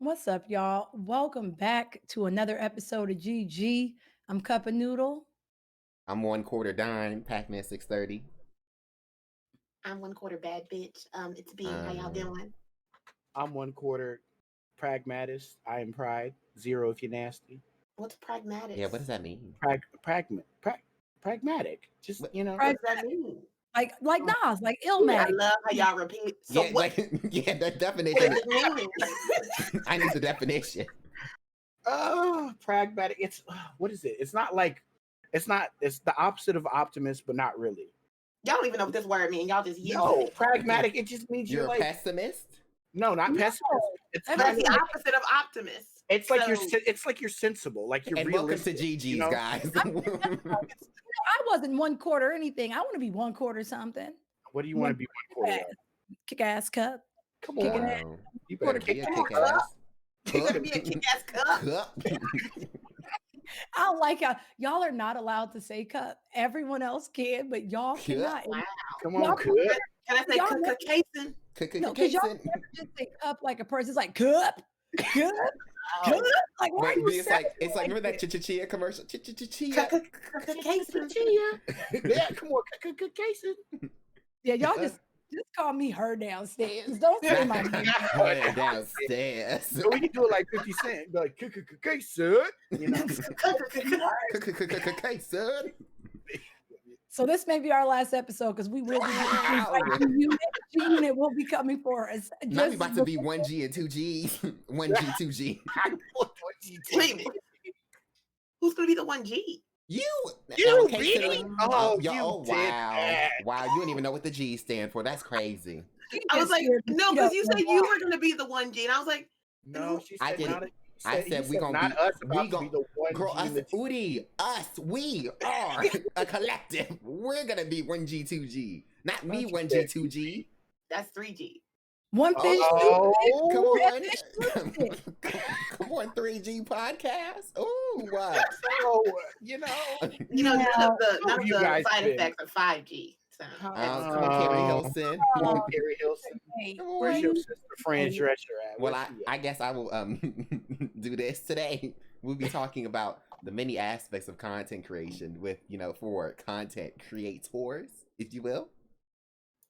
What's up, y'all? Welcome back to another episode of GG. I'm Cup of Noodle. I'm 1/4 dime, Pac-Man 630. I'm 1/4 bad bitch. It's B. How y'all Um, doing? I'm 1/4 pragmatist. I am pride. Zero if you're nasty. What's yeah, what does pragmatics? that mean? Pragmatic. Just What? What Right? does that mean? Like Oh, Nas, like I Illmatic. love how y'all repeat. So Yeah, what? like yeah, the What definition. does it mean? I need the definition. pragmatic. It's what is it? It's not like it's not. It's the opposite of optimist, but not really. Y'all don't even know what this word means. Y'all just using No, it. pragmatic. It just means You're you're a like pessimist? no, not No, pessimist. It's that But kind it's of the like opposite of optimist. it's like So it's like you're sensible, like you're And welcome to realistic. GG's, You know, guys. I wasn't 1/4 anything. I want to be 1/4 something. what do you want to One be 1/4 ass, of? kick ass cup, Come kicking on, ass, um, you quarter better be kick a come ass. on, kick cup. ass. You Cup. better be a kick-ass cup. Cup. I don't like how y'all are not allowed to say cup. Everyone else can, but y'all Cup. cannot. Wow. come Y'all on, can, could. Can I say y'all never, Caucasian? no, because y'all Casey. never just say cup like a person. It's like cup, cup, cup. Wow. Like, why are Wait, you it's saying like like remember that this? Chia commercial? Chia. Caucasian. Yeah, come on, Casey. Yeah, y'all just call me her downstairs. Don't say my name. Head downstairs. So we can do it like 50 Cent, be like, Casey, you know. Son. So this may be our last episode because we will be getting Wow. G Unit. G Unit will be coming for us. Now we Just about to be 1G and 2G. 1G, 2G. Wait a minute. Who's gonna be the 1G? You. You Okay, beat silly. it. Oh, yo, you oh, did wow. that. Wow, you don't even know what the G stand for. That's crazy. you I was just like, scared me. no, You because don't you know said why. you were gonna be the 1G, and I was like, No, she I said did not. it. I said we gonna not be. us We about to be gonna. the one Girl, G us, and the two. Udi, us, we are a collective. We're gonna be 1G, 2G. Not me, Thought you 1G, said 2G. that's 3G. One fish, two fish, Come Oh, red on. fish, blue fish. Come on, 3G podcast. Ooh, what? so you know, You know, none of you the guys side been? effects are 5G. So Come on, Carrie Hilson. Come on, Oh, Gary Hilson. hey, Come Where's on. your sister Fran Drescher at? Well, Where's she I at? guess I will do this today. We'll be talking about the many aspects of content creation with for content creators, if you will.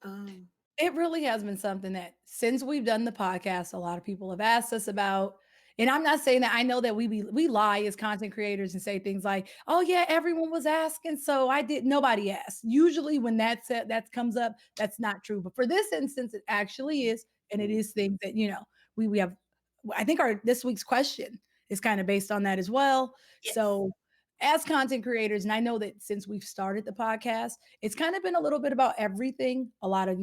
um, it really has been something that since we've done the podcast, a lot of people have asked us about. And I'm not saying that I know that we lie as content creators and say things like, "Oh yeah, everyone was asking, so I did." Nobody asked. Usually, when that comes up, that's not true. But for this instance, it actually is, and it is things that we have. I think our this week's question is kind of based on that as well. yes. So, as content creators, and I know that since we've started the podcast, it's kind of been a little bit about everything, a lot of,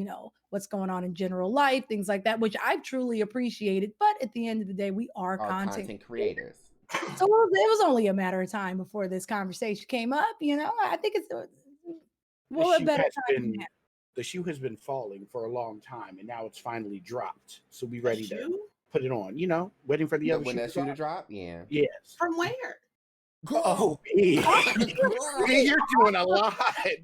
what's going on in general life, things like that, which I've truly appreciated. But at the end of the day, we are Our content content creators. creators. So it was only a matter of time before this conversation came up. I think it's The a shoe better has time than been that. the shoe has been falling for a long time, and now it's finally dropped. So we A ready to shoe? put it on. Waiting for the other When shoe that to shoe to drop. drop, yeah. Yes. From where? Oh, B. B, you're doing a lot.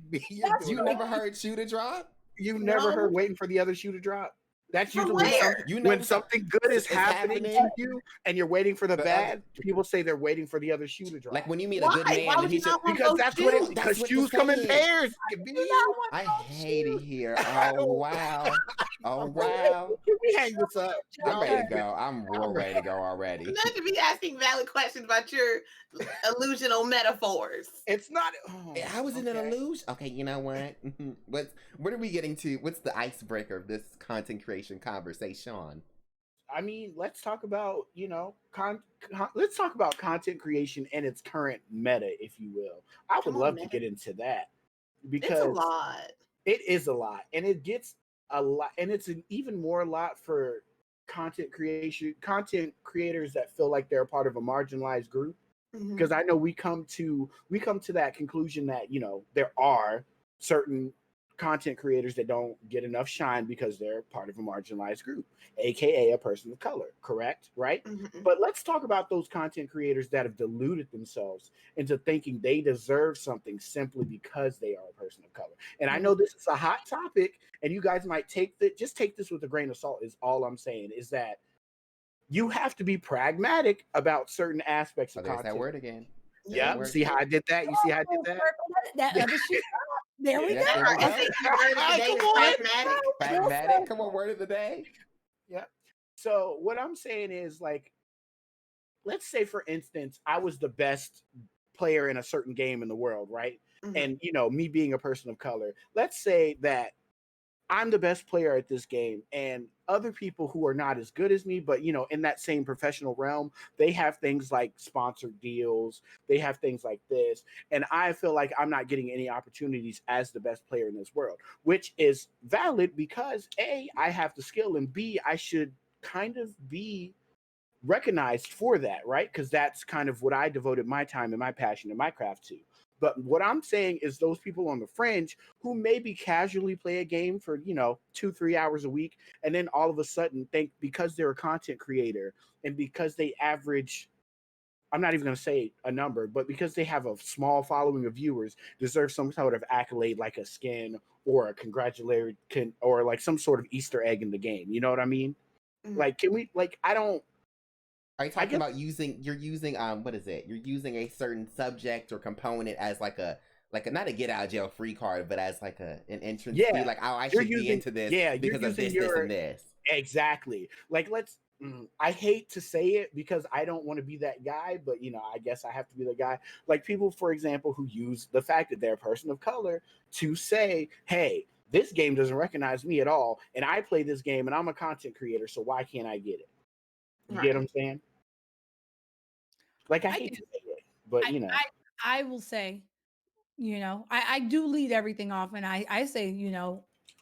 B, you're That's doing You a never lot. heard shoe to drop? You never heard No. waiting for the other shoe to drop? That's From usually where? when something good is it's happening to happening. you and you're waiting for the The bad. People say they're waiting for the other shoe to drop. Like when you meet a Why? good man Why and would he you should. not want because those that's what shoes? it. That's Because what shoes the come in saying. pairs. You not want I those hate it shoes. here. Oh wow. Oh wow. Can we hang this up? I'm ready to Okay. go. I'm real ready to go already. Not to be asking valid questions about your illusional metaphors. It's not. Oh, How is it an okay. illusion? Okay, you know what? What are we getting to? What's the icebreaker of this content creation conversation? I mean, let's talk about let's talk about content creation and its current meta, if you will. I would Come on, love to man. get into that It's a because lot. it is a lot, and it gets a lot, and it's an even more lot for content creators that feel like they're a part of a marginalized group. Mhm. Because I know we come to that conclusion that there are certain content creators that don't get enough shine because they're part of a marginalized group, aka a person of color, correct? Right? Mhm. But let's talk about those content creators that have deluded themselves into thinking they deserve something simply because they are a person of color. And I know this is a hot topic, and you guys might take this with a grain of salt. Is all I'm saying is that you have to be pragmatic about certain aspects Oh, of there's that content. word again. There's that Yep. word See how again. I did that? You see how I did that? That Yeah. other shoe. There we Yes, go. there we I go. think your word of the day Come is on. pragmatic. Pragmatic. Come on, word of the day. Yeah. So what I'm saying is, like, let's say for instance, I was the best player in a certain game in the world, right? Mhm. And me being a person of color, let's say that I'm the best player at this game, and other people who are not as good as me, but in that same professional realm, they have things like sponsored deals, they have things like this, and I feel like I'm not getting any opportunities as the best player in this world, which is valid because A, I have the skill, and B, I should kind of be recognized for that, right? Because that's kind of what I devoted my time and my passion and my craft to. But what I'm saying is those people on the fringe who maybe casually play a game for, 2-3 hours a week, and then all of a sudden think because they're a content creator and because they average, I'm not even going to say a number, but because they have a small following of viewers, deserve some sort of accolade like a skin or a congratulatory or like some sort of Easter egg in the game. You know what I mean? Mhm. Like, can we, like, I don't, Are you I talking guess, about you're using what is it? You're using a certain subject or component as like a not a get out of jail free card, but as like an entrance fee. yeah, Like, oh, I you're should be using, into this yeah, you're because of using this, this, your, and this. exactly. Like, I hate to say it because I don't want to be that guy, but I guess I have to be the guy. Like people, for example, who use the fact that they're a person of color to say, hey, this game doesn't recognize me at all, and I play this game and I'm a content creator, so why can't I get it? You get what I'm saying? Like, I I hate get to say it, but I I will say, I do lead everything off and I say,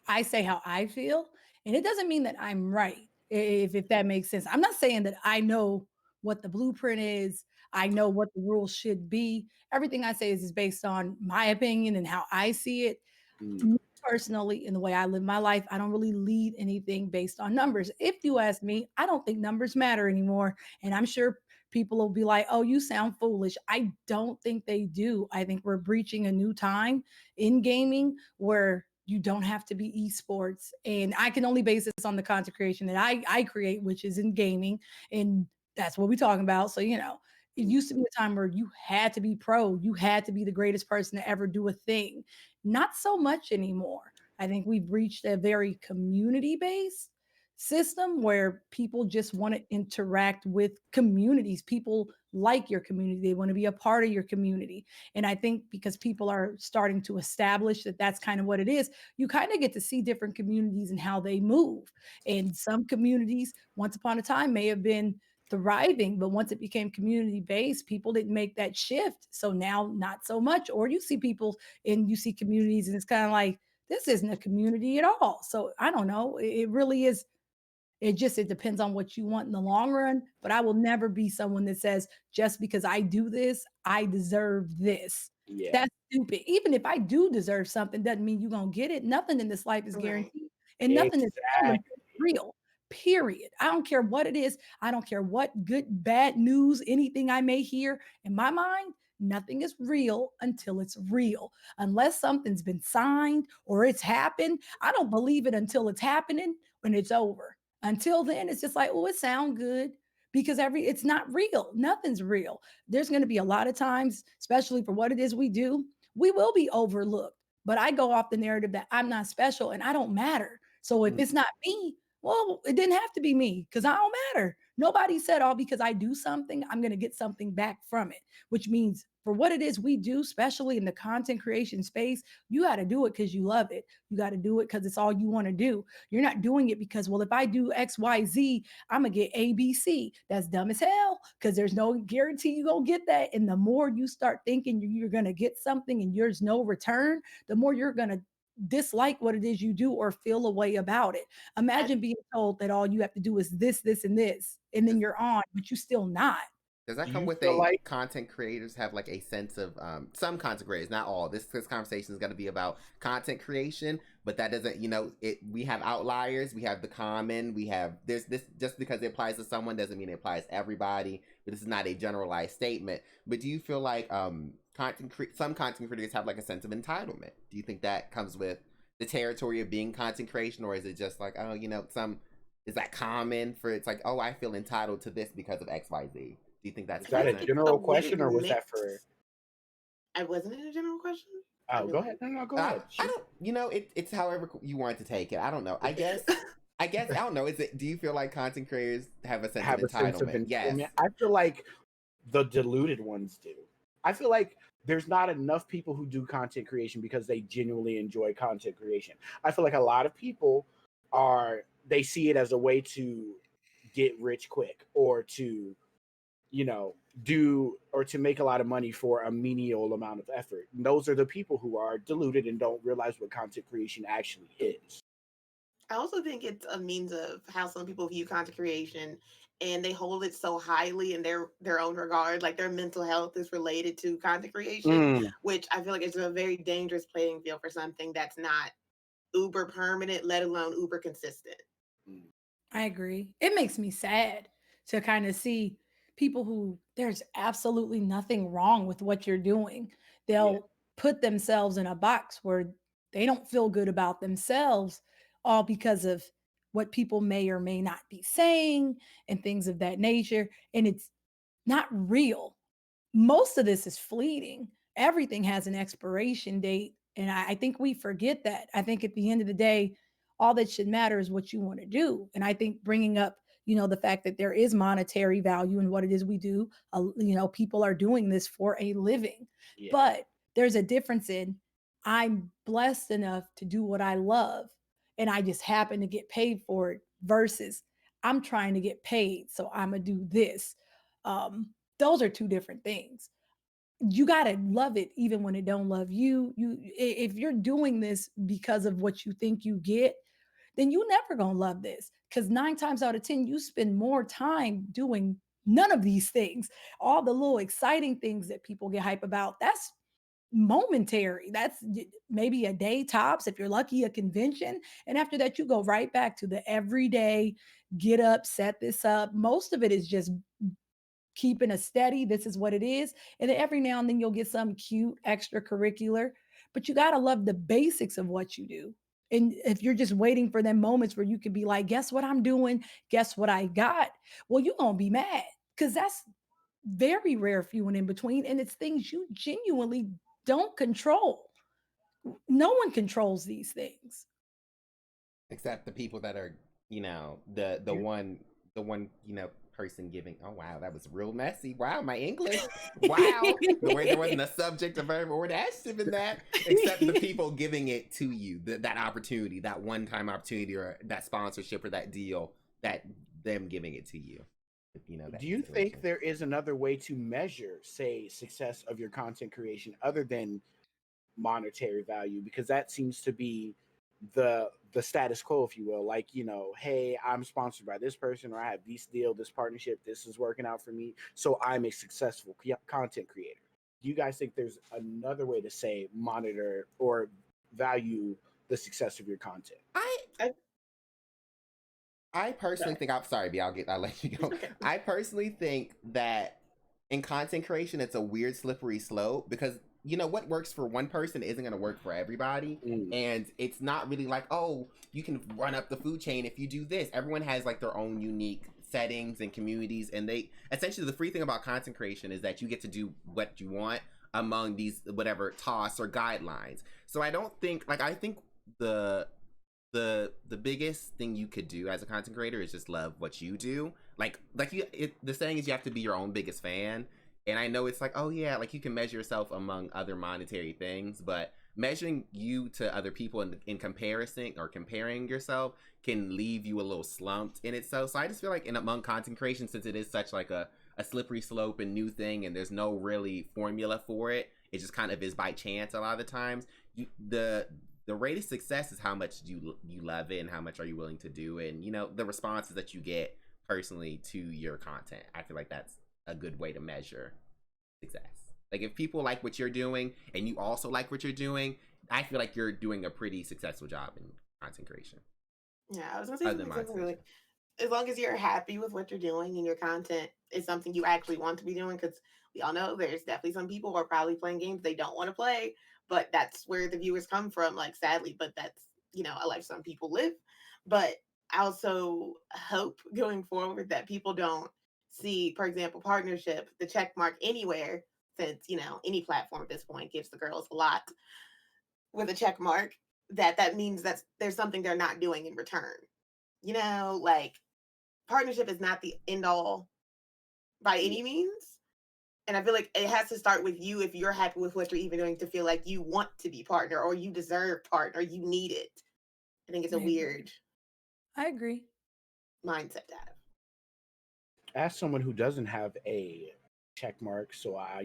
I say how I feel. And it doesn't mean that I'm right, if that makes sense. I'm not saying that I know what the blueprint is. I know what the rules should be. Everything I say is based on my opinion and how I see it. mm, Me personally, in the way I live my life, I don't really lead anything based on numbers. If you ask me, I don't think numbers matter anymore. And I'm sure people will be like, oh, you sound foolish. I don't think they do. I think we're breaching a new time in gaming where you don't have to be esports. And I can only base this on the content creation that I create, which is in gaming. And that's what we're talking about. So, it used to be a time where you had to be pro, you had to be the greatest person to ever do a thing. Not so much anymore. I think we've reached a very community based system where people just want to interact with communities. People like your community, they want to be a part of your community. And I think because people are starting to establish that that's kind of what it is, you kind of get to see different communities and how they move. And some communities, once upon a time, may have been thriving, but once it became community based, people didn't make that shift. So now, not so much. Or you see people and you see communities, and it's kind of like, this isn't a community at all. So I don't know. It really is, it depends on what you want in the long run, but I will never be someone that says just because I do this, I deserve this. yeah, That's stupid. Even if I do deserve something, doesn't mean you're gonna get it. Nothing in this life is Right. guaranteed, and nothing is real exactly. until it's real. Period. I don't care what it is. I don't care what good, bad news, anything I may hear. In my mind, nothing is real until it's real. Unless something's been signed or it's happened, I don't believe it until it's happening when it's over. Until then, it's just like, oh, it sounds good because it's not real. Nothing's real. There's going to be a lot of times, especially for what it is we do, we will be overlooked. But I go off the narrative that I'm not special and I don't matter. So if Mm, it's not me, well, it didn't have to be me because I don't matter. Nobody said, oh, because I do something, I'm going to get something back from it, which means for what it is we do, especially in the content creation space, you got to do it because you love it. You got to do it because it's all you want to do. You're not doing it because, well, if I do XYZ, I'm going to get ABC. That's dumb as hell because there's no guarantee you're going to get that. And the more you start thinking you're going to get something and there's no return, the more you're going to dislike what it is you do or feel a way about it. I, Imagine being told that all you have to do is this, and this, and then Does, you're on, but you still not. does that do come you with feel a like content creators have like a sense of some content creators, not all. This conversation is going to be about content creation, but that doesn't, it. We have outliers. We have the common. We have this. Just because it applies to someone doesn't mean it applies to everybody. But this is not a generalized statement. But do you feel like some content creators have like a sense of entitlement? Do you think that comes with the territory of being content creation, or is it just like, oh, some is that common for it's like, oh, I feel entitled to this because of XYZ? Do you think that's Was I feel that a like present? it's a general weird question or was that mix. for? I wasn't it a general question? I Oh, go really ahead. No, go ahead. I don't, it's however you want to take it. I don't know. I don't know. Is it? Do you feel like content creators have a sense of Have a sense of entitlement? Yes. entitlement. I feel like the diluted ones do. I feel like there's not enough people who do content creation because they genuinely enjoy content creation. I feel like a lot of people they see it as a way to get rich quick or to, you know, do or to make a lot of money for a menial amount of effort. And those are the people who are deluded and don't realize what content creation actually is. I also think it's a means of how some people view content creation and they hold it so highly in their own regard, like their mental health is related to content creation, Mm, which I feel like is a very dangerous playing field for something that's not uber permanent, let alone uber consistent. mm, I agree. It makes me sad to kind of see people who there's absolutely nothing wrong with what you're doing. yeah, They'll put themselves in a box where they don't feel good about themselves, all because of what people may or may not be saying and things of that nature. And it's not real. Most of this is fleeting. Everything has an expiration date. And I think we forget that. I think at the end of the day, all that should matter is what you want to do. And I think bringing up, the fact that there is monetary value in what it is we do, people are doing this for a living. yeah. But there's a difference in I'm blessed enough to do what I love and I just happen to get paid for it versus I'm trying to get paid. So I'm going to do this. Um, those are two different things. You got to love it even when it don't love you. If you're doing this because of what you think you get, then you never going to love this, cuz 9 times out of 10 you spend more time doing none of these things. All the little exciting things that people get hype about, that's momentary. That's maybe a day tops, if you're lucky, a convention, and after that you go right back to the everyday get up, set this up. Most of it is just keeping a steady, this is what it is. And then every now and then you'll get some cute extracurricular, but you got to love the basics of what you do. And if you're just waiting for them moments where you could be like, guess what I'm doing? Guess what I got? Well, you're going to be mad because that's very rare, few and in between. And it's things you genuinely don't control. No one controls these things. Except the people that are, Do you, the one, person giving. Oh wow, that was real messy. Wow, my English. Wow, the way there wasn't a subject of verb or adjective in that. Except the people giving it to you, that opportunity, that one time opportunity, or that sponsorship, or that deal, that them giving it to you. That do you situation. think there is another way to measure, say, success of your content creation other than monetary value? Because that seems to be the status quo, if you will. Like, hey, I'm sponsored by this person, or I have this deal, this partnership, this is working out for me, so I'm a successful content creator. Do you guys think there's another way to say monitor or value the success of your content? I I, I personally think I'm sorry, B. I'll let you it's go. okay. I personally think that in content creation, it's a weird slippery slope because what works for one person isn't going to work for everybody, Mm, and it's not really like, oh, you can run up the food chain if you do this. Everyone has like their own unique settings and communities, and they essentially the free thing about content creation is that you get to do what you want among these whatever tasks or guidelines. So I don't think I think the the biggest thing you could do as a content creator is just love what you do. The saying is you have to be your own biggest fan. And I know it's like, oh yeah, like you can measure yourself among other monetary things, but measuring you to other people in comparison or comparing yourself can leave you a little slumped in itself. So I just feel like in among content creation, since it is such like a slippery slope and new thing, and there's no really formula for it, it just kind of is by chance a lot of the times. The rate of success is how much you love it and how much are you willing to do it, and the responses that you get personally to your content. I feel like that's a good way to measure success. Like if people like what you're doing and you also like what you're doing, I feel like you're doing a pretty successful job in content creation. Yeah, I was gonna say Other than something similar. monetization. Like, as long as you're happy with what you're doing and your content is something you actually want to be doing, because we all know there's definitely some people who are probably playing games they don't want to play, but that's where the viewers come from, like sadly, but that's a life some people live. But I also hope going forward that people don't see, for example, partnership, the check mark anywhere, since, any platform at this point gives the girls a lot with a check mark, that means that there's something they're not doing in return. Like, partnership is not the end all by Yeah. any means. And I feel like it has to start with you if you're happy with what you're even doing to feel like you want to be partner or you deserve partner, you need it. I think it's a I agree. weird I agree. mindset to have. As someone who doesn't have a check mark, so I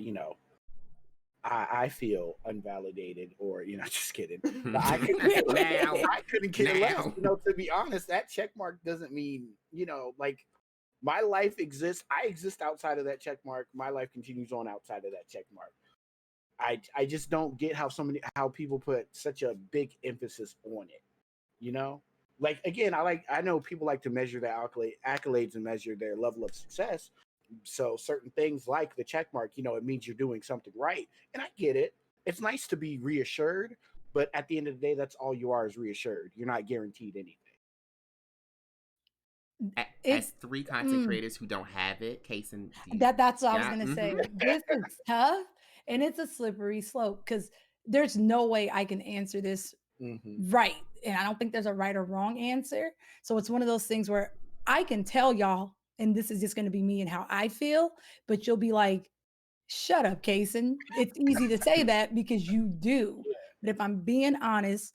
feel unvalidated, or just kidding. But Now, I couldn't care less. now. To be honest, that check mark doesn't mean, like, my life exists. I exist outside of that check mark. My life continues on outside of that check mark. I just don't get how people put such a big emphasis on it. You know, like, again, I know people like to measure their accolades and measure their level of success. So certain things like the check mark, it means you're doing something right, and I get it. It's nice to be reassured, but at the end of the day, that's all you are, is reassured. You're not guaranteed anything. As It's three content mm, creators who don't have it, case and that's what I was yeah. gonna say. This is tough and it's a slippery slope because there's no way I can answer this Hmm. right. And I don't think there's a right or wrong answer. So it's one of those things where I can tell y'all, and this is just gonna be me and how I feel, but you'll be like, shut up, Kason. It's easy to say that because you do. But if I'm being honest,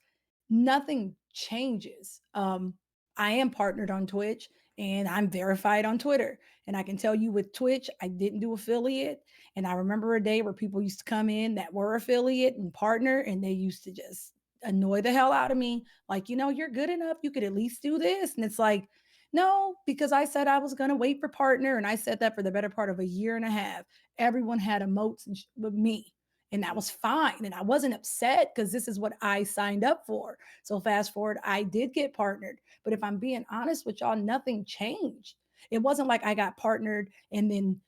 nothing changes. I am partnered on Twitch and I'm verified on Twitter. And I can tell you with Twitch, I didn't do affiliate. And I remember a day where people used to come in that were affiliate and partner, and they used to just annoy the hell out of me. Like, you're good enough. You could at least do this. And it's like, no, because I said I was going to wait for partner. And I said that for the better part of a year and a half. Everyone had emotes with me, and that was fine. And I wasn't upset because this is what I signed up for. So fast forward, I did get partnered. But if I'm being honest with y'all, nothing changed. It wasn't like I got partnered and then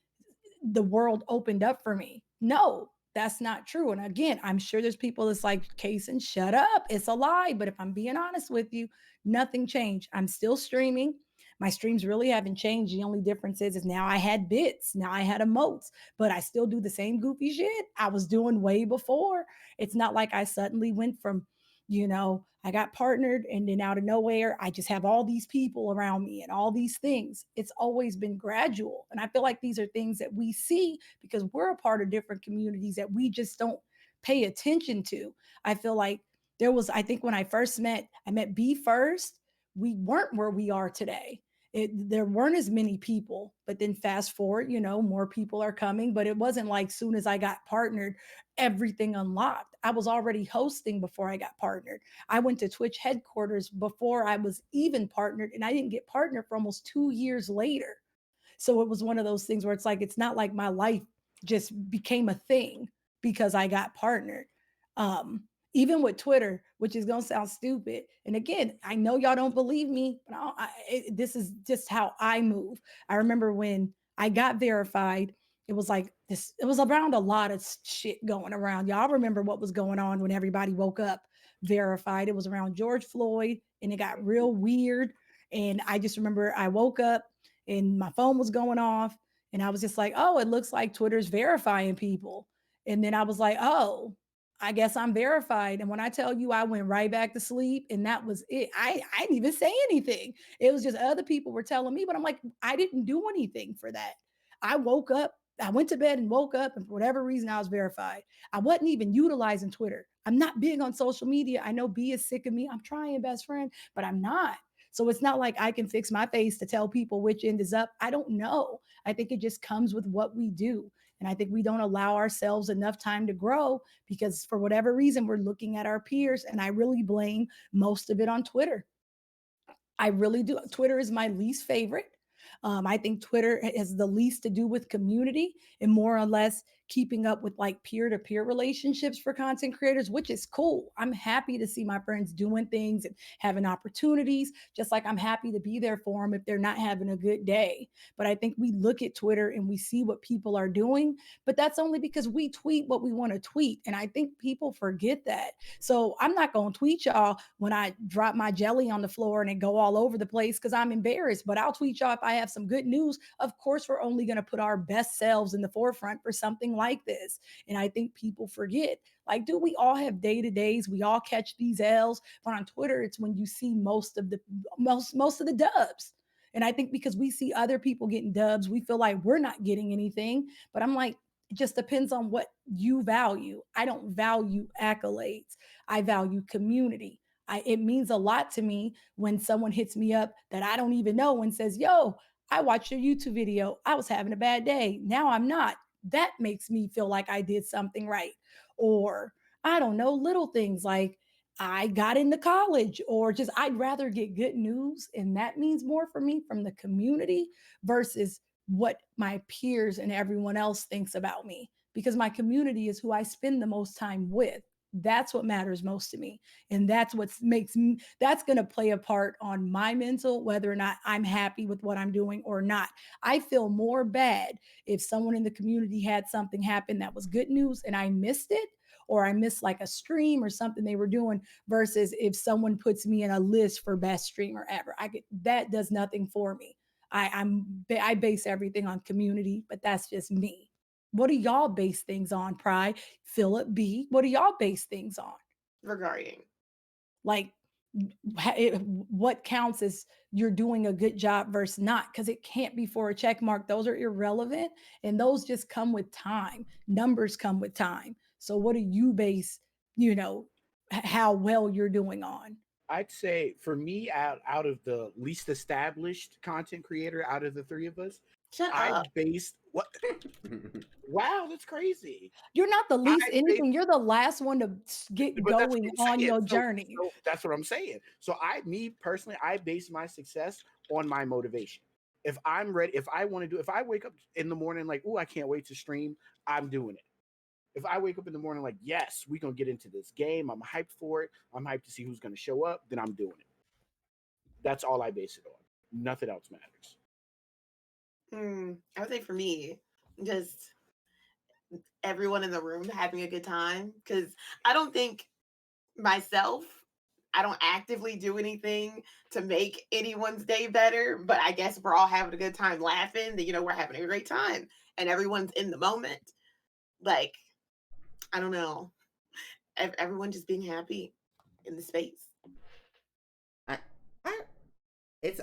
the world opened up for me. No, that's not true. And again, I'm sure there's people that's like, Kason, shut up. It's a lie. But if I'm being honest with you, nothing changed. I'm still streaming. My streams really haven't changed. The only difference is now I had bits, now I had emotes, but I still do the same goofy shit I was doing way before. It's not like I suddenly went from, I got partnered and then out of nowhere, I just have all these people around me and all these things. It's always been gradual. And I feel like these are things that we see because we're a part of different communities that we just don't pay attention to. I feel like I think when I met B first. We weren't where we are today. There weren't as many people, but then fast forward, more people are coming. But it wasn't like soon as I got partnered, everything unlocked. I was already hosting before I got partnered. I went to Twitch headquarters before I was even partnered, and I didn't get partnered for almost 2 years later. So it was one of those things where it's like, it's not like my life just became a thing because I got partnered. Um, Even with Twitter, which is gonna sound stupid. And again, I know y'all don't believe me, but this is just how I move. I remember when I got verified, it was like this, it was around a lot of shit going around. Y'all remember what was going on when everybody woke up verified. It was around George Floyd and it got real weird. And I just remember I woke up and my phone was going off and I was just like, oh, it looks like Twitter's verifying people. And then I was like, oh, I guess I'm verified. And when I tell you I went right back to sleep and that was it, I didn't even say anything. It was just other people were telling me, but I'm like, I didn't do anything for that. I woke up, I went to bed and woke up, and for whatever reason, I was verified. I wasn't even utilizing Twitter. I'm not big on social media. I know B is sick of me. I'm trying, best friend, but I'm not. So it's not like I can fix my face to tell people which end is up. I don't know. I think it just comes with what we do. And I think we don't allow ourselves enough time to grow because for whatever reason, we're looking at our peers. And I really blame most of it on Twitter. I really do. Twitter is my least favorite. I think Twitter has the least to do with community and more or less keeping up with like peer to peer relationships for content creators, which is cool. I'm happy to see my friends doing things and having opportunities, just like I'm happy to be there for them if they're not having a good day. But I think we look at Twitter and we see what people are doing, but that's only because we tweet what we want to tweet. And I think people forget that. So I'm not going to tweet y'all when I drop my jelly on the floor and it go all over the place because I'm embarrassed. But I'll tweet y'all if I have some good news. Of course, we're only going to put our best selves in the forefront for something like this. And I think people forget. Like, do we all have day to days? We all catch these L's, but on Twitter, it's when you see most of the dubs. And I think because we see other people getting dubs, we feel like we're not getting anything. But I'm like, it just depends on what you value. I don't value accolades. I value community. It means a lot to me when someone hits me up that I don't even know and says, "Yo, I watched your YouTube video. I was having a bad day. Now I'm not." That makes me feel like I did something right. Or I don't know, little things like I got into college, or just I'd rather get good news. And that means more for me from the community versus what my peers and everyone else thinks about me, because my community is who I spend the most time with. That's what matters most to me. And that's what makes me, that's going to play a part on my mental, whether or not I'm happy with what I'm doing or not. I feel more bad if someone in the community had something happen that was good news and I missed it, or I missed like a stream or something they were doing, versus if someone puts me in a list for best streamer ever. I get that does nothing for me. I base everything on community, but that's just me. What do y'all base things on, Pride? Philip B. What do y'all base things on? regarding. Like, what counts as you're doing a good job versus not? Because it can't be for a check mark. Those are irrelevant, and those just come with time. Numbers come with time. So, what do you base, you know, how well you're doing on? I'd say for me, out of the least established content creator out of the three of us, Shut I up. based what? Wow, that's crazy. You're not the I least based, anything. You're the last one to get but that's what going I'm on saying. your So, journey. so that's what I'm saying. So me personally, I base my success on my motivation. If I'm ready, if I want to do, if I wake up in the morning like, oh, I can't wait to stream, I'm doing it. If I wake up in the morning like, yes, we're gonna get into this game, I'm hyped for it. I'm hyped to see who's gonna show up. Then I'm doing it. That's all I base it on. Nothing else matters. I would say for me, just everyone in the room having a good time. Because I don't think myself, I don't actively do anything to make anyone's day better, but I guess we're all having a good time laughing, that, we're having a great time and everyone's in the moment. Like, I don't know, everyone just being happy in the space. I, I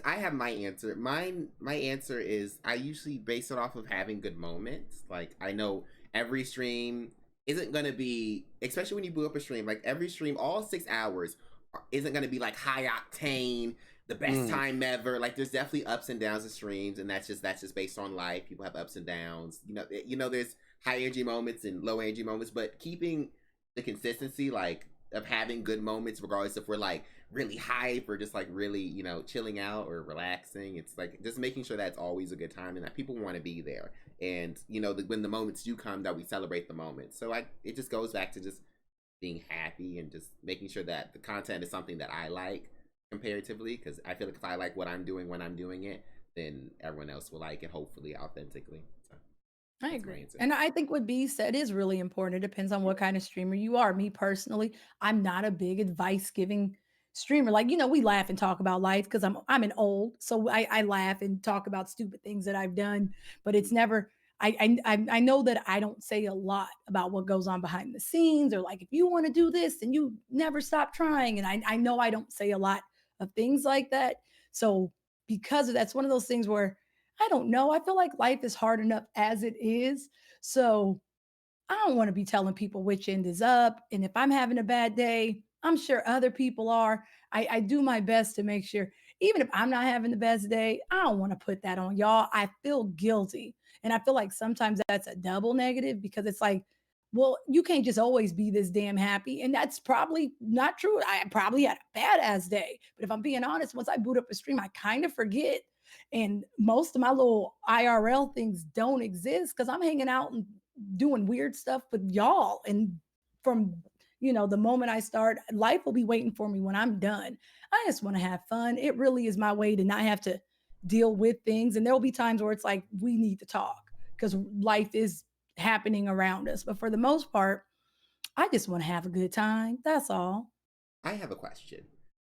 I have my answer. My answer is I usually base it off of having good moments. Like I know every stream isn't gonna be, especially when you boot up a stream. Like every stream, all 6 hours isn't gonna be like high octane, the best Mm. time ever. Like there's definitely ups and downs of streams, and that's just based on life. People have ups and downs. There's high energy moments and low energy moments, but keeping the consistency, like of having good moments, regardless if we're like really hype or just like really, chilling out or relaxing. It's like just making sure that's always a good time and that people want to be there. And when the moments do come, that we celebrate the moments. So it just goes back to just being happy and just making sure that the content is something that I like comparatively. Because I feel like if I like what I'm doing when I'm doing it, then everyone else will like it, hopefully authentically. So I that's my agree. answer. And I think what B said is really important. It depends on what kind of streamer you are. Me personally, I'm not a big advice giving streamer. Like, we laugh and talk about life because I'm an old. So I laugh and talk about stupid things that I've done, but it's never I know that I don't say a lot about what goes on behind the scenes, or like if you want to do this, then you never stop trying. And I know I don't say a lot of things like that. So because of that's one of those things where I don't know. I feel like life is hard enough as it is. So I don't want to be telling people which end is up. And if I'm having a bad day, I'm sure other people are. I do my best to make sure, even if I'm not having the best day, I don't want to put that on y'all. I feel guilty. And I feel like sometimes that's a double negative because it's like, well, you can't just always be this damn happy. And that's probably not true. I probably had a badass day. But if I'm being honest, once I boot up a stream, I kind of forget. And most of my little IRL things don't exist because I'm hanging out and doing weird stuff with y'all. And from, the moment I start, life will be waiting for me when I'm done. I just want to have fun. It really is my way to not have to deal with things. And there'll be times where it's like, we need to talk because life is happening around us. But for the most part, I just want to have a good time. That's all. I have a question.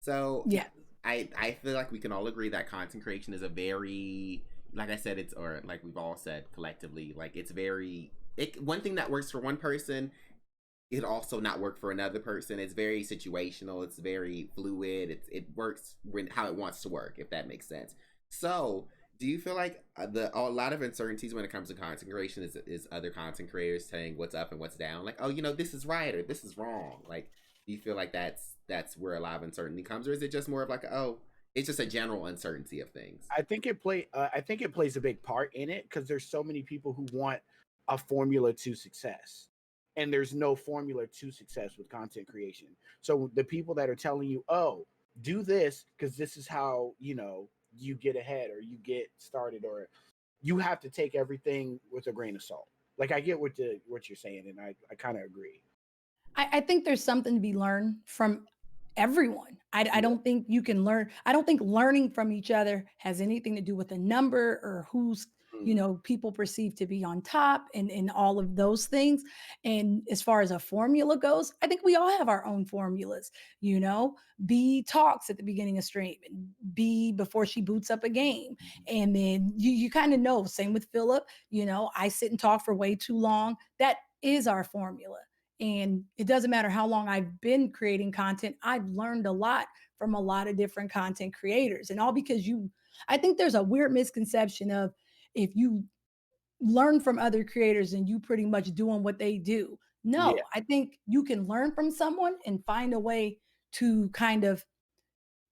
So Yeah. I feel like we can all agree that content creation is a very, like I said, it's, or like we've all said collectively, like it's very, one thing that works for one person, it also not work for another person. It's very situational. It's very fluid. It works when how it wants to work, if that makes sense. So, do you feel like a lot of uncertainties when it comes to content creation is other content creators saying what's up and what's down? Like, oh, this is right or this is wrong. Like, do you feel like that's where a lot of uncertainty comes, or is it just more of like, oh, it's just a general uncertainty of things? I think it plays a big part in it because there's so many people who want a formula to success, and there's no formula to success with content creation. So the people that are telling you, "Oh, do this because this is how you get ahead or you get started," or you have to take everything with a grain of salt. Like I get what you're saying, and I kind of agree. I think there's something to be learned from everyone. I Yeah. don't think you can learn. I don't think learning from each other has anything to do with a number or who's, Mm. people perceive to be on top and all of those things. And as far as a formula goes, I think we all have our own formulas. You know, B talks at the beginning of stream, and B before she boots up a game. And then you kind of know, same with Philip, I sit and talk for way too long. That is our formula. And it doesn't matter how long I've been creating content, I've learned a lot from a lot of different content creators. And all because I think there's a weird misconception of if you learn from other creators and you pretty much doing what they do. Yeah. No, I think you can learn from someone and find a way to kind of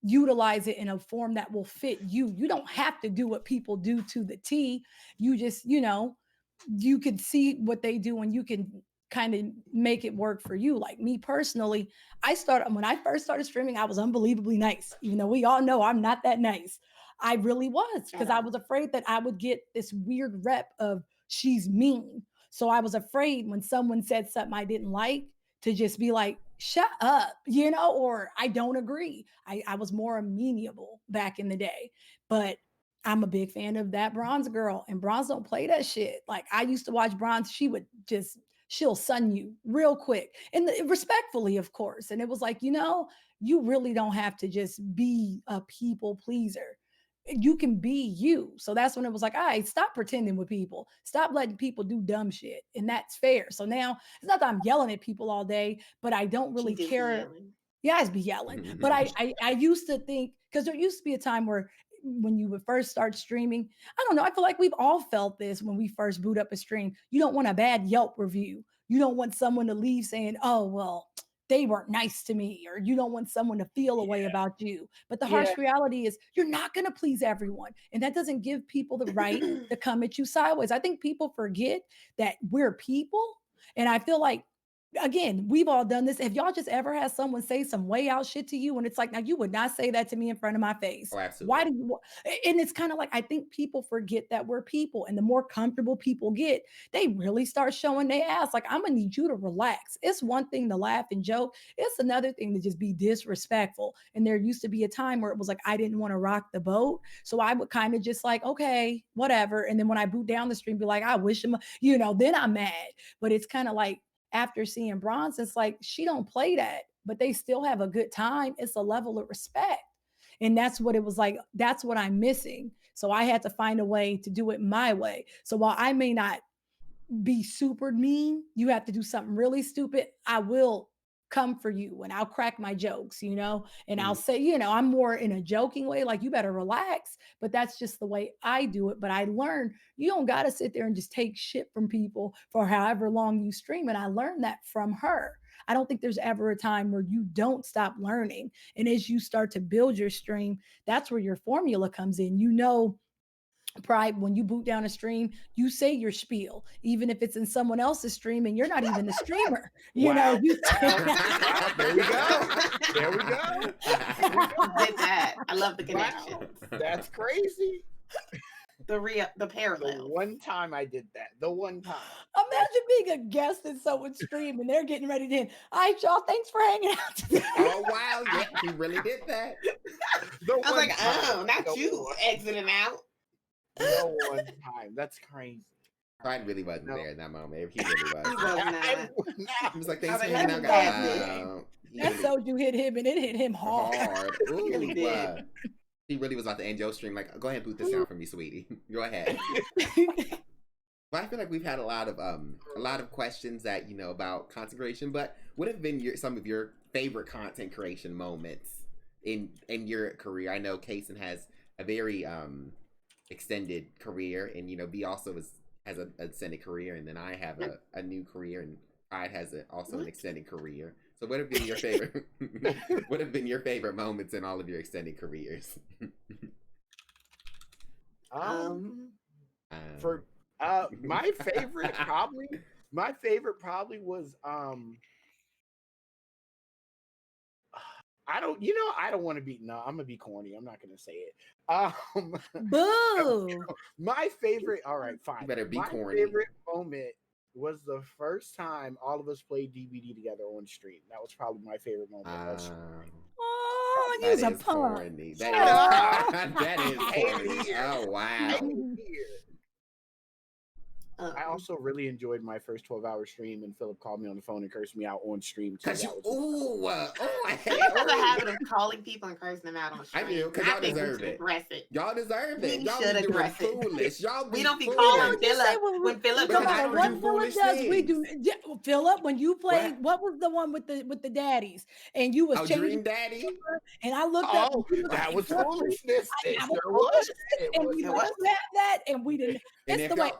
utilize it in a form that will fit you. You don't have to do what people do to the T. You just, you can see what they do and you can kind of make it work for you. Like me personally, when I first started streaming, I was unbelievably nice. Even though we all know I'm not that nice. I really was At because I all. was afraid that I would get this weird rep of she's mean. So I was afraid when someone said something I didn't like to just be like, shut up, or I don't agree. I was more amenable back in the day. But I'm a big fan of that Bronze girl, and Bronze don't play that shit. Like I used to watch Bronze, she'll sun you real quick and respectfully, of course. And it was like, you really don't have to just be a people pleaser. You can be you. So that's when it was like, all right, stop pretending with people. Stop letting people do dumb shit. And that's fair. So now it's not that I'm yelling at people all day, but I don't She really do be care. yelling. Yeah, I'd be yelling. But I used to think, because there used to be a time where when you would first start streaming, I don't know, I feel like we've all felt this when we first boot up a stream. You don't want a bad Yelp review. You don't want someone to leave saying, oh, well, they weren't nice to me, or you don't want someone to feel a way Yeah. about you. But the Yeah. harsh reality is you're not going to please everyone. And that doesn't give people the right to come at you sideways. I think people forget that we're people. And I feel like, again, we've all done this. Have y'all just ever had someone say some way out shit to you? And it's like, now you would not say that to me in front of my face. Oh, Why absolutely. do you? And it's kind of like, I think people forget that we're people. And the more comfortable people get, they really start showing their ass. Like, I'm going to need you to relax. It's one thing to laugh and joke, it's another thing to just be disrespectful. And there used to be a time where it was like, I didn't want to rock the boat. So I would kind of just like, okay, whatever. And then when I boot down the stream, be like, I wish him, then I'm mad. But it's kind of like, after seeing Bronze, it's like she don't play that, but they still have a good time. It's a level of respect. And that's what it was like. That's what I'm missing. So I had to find a way to do it my way. So while I may not be super mean, you have to do something really stupid, I will come for you and I'll crack my jokes, and I'll Mhm. say, I'm more in a joking way, like you better relax. But that's just the way I do it. But I learned you don't got to sit there and just take shit from people for however long you stream. And I learned that from her. I don't think there's ever a time where you don't stop learning. And as you start to build your stream, that's where your formula comes in. Pride, when you boot down a stream, you say your spiel, even if it's in someone else's stream and you're not even the streamer. Wow. You Wow. Wow. There we go. There we go. Did that. I love the Wow. connection. That's crazy. the The parallels. one time I did that. The one time. Imagine being a guest in someone's stream and they're getting ready to end. All right, y'all, thanks for hanging out today. Oh wow, yeah, he really did that. The I was one like, time. oh, not The you one- exiting out. The one time. That's crazy. Brian really wasn't No. there in that moment. He really He was. was I not. would not. He was like, I thanks was for like, hanging out, that's guys. bad. He That really soju hit him and it hit him hard. hard. Ooh, He really did. He really was about to end your stream. Like, go ahead and boot this down for me, sweetie. Go ahead. But I feel like we've had a lot of questions that about content creation. But what have been some of your favorite content creation moments in your career? I know Kaysen has a very extended career, and B also has an extended career, and then I have a new career, and Pride has also an extended career. So what have been your favorite? What have been your favorite moments in all of your extended careers? For my favorite probably was I don't want to be I'm gonna be corny. I'm not gonna say it. Boo. My favorite, all right, fine. You better be my corny. favorite moment was the first time all of us played DVD together on stream. That was probably my favorite moment on stream. Oh, That you's a is punk. corny. Aw. That is corny. Oh wow. I also really enjoyed my first 12-hour stream, and Philip called me on the phone and cursed me out on stream. Too. Cause you, He has a habit of calling people and cursing them out on stream. I do, because y'all deserve it. Y'all deserve it. We Y'all should be doing address it. foolish. Y'all be We don't be foolish. calling You say Philip when Philip Because no I matter don't what do Philip foolish does, we do. things. Yeah, Philip, when you played, what was the one with the daddies, and you was Oh, changing, Dream Daddy? and I looked up. Oh, and you that was like, foolishness. It I sure was was. and we let you have that, and we didn't. And It's if the way y'all-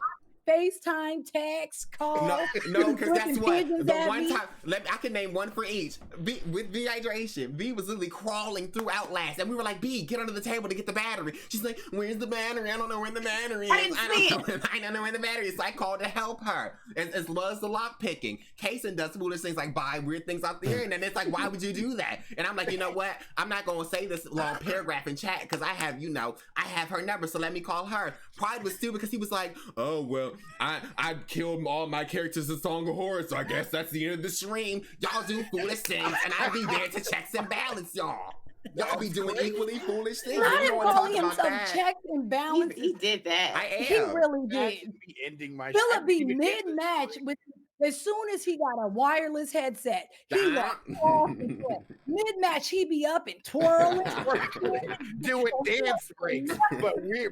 FaceTime, text, call. No, because that's flipping what pigeons the at one me. time. I can name one for each. B, with dehydration, B was literally crawling through Outlast, and we were like, "B, get under the table to get the battery." She's like, "Where's the battery? I don't know where the battery is. I didn't see it. I don't know where the battery is." So I called to help her. As well as the lock picking, Kaysen does foolish things like buy weird things out there, and then it's like, "Why would you do that?" And I'm like, you know what? I'm not gonna say this long paragraph in chat because I have, I have her number, so let me call her. Pride was stupid because he was like, "Oh well, I killed all my characters in Song of Horror, so I guess that's the end of the stream." Y'all do foolish things, and I'll be there to checks and balance y'all. Y'all be doing equally foolish things. Not We him don't want to calling talk about himself that. checks and balances. He did that. I am. He really That did. should be ending my. Philip be mid-match with as soon as he got a wireless headset, he was off the track. Mid-match, he be up and twirling, doing dance breaks,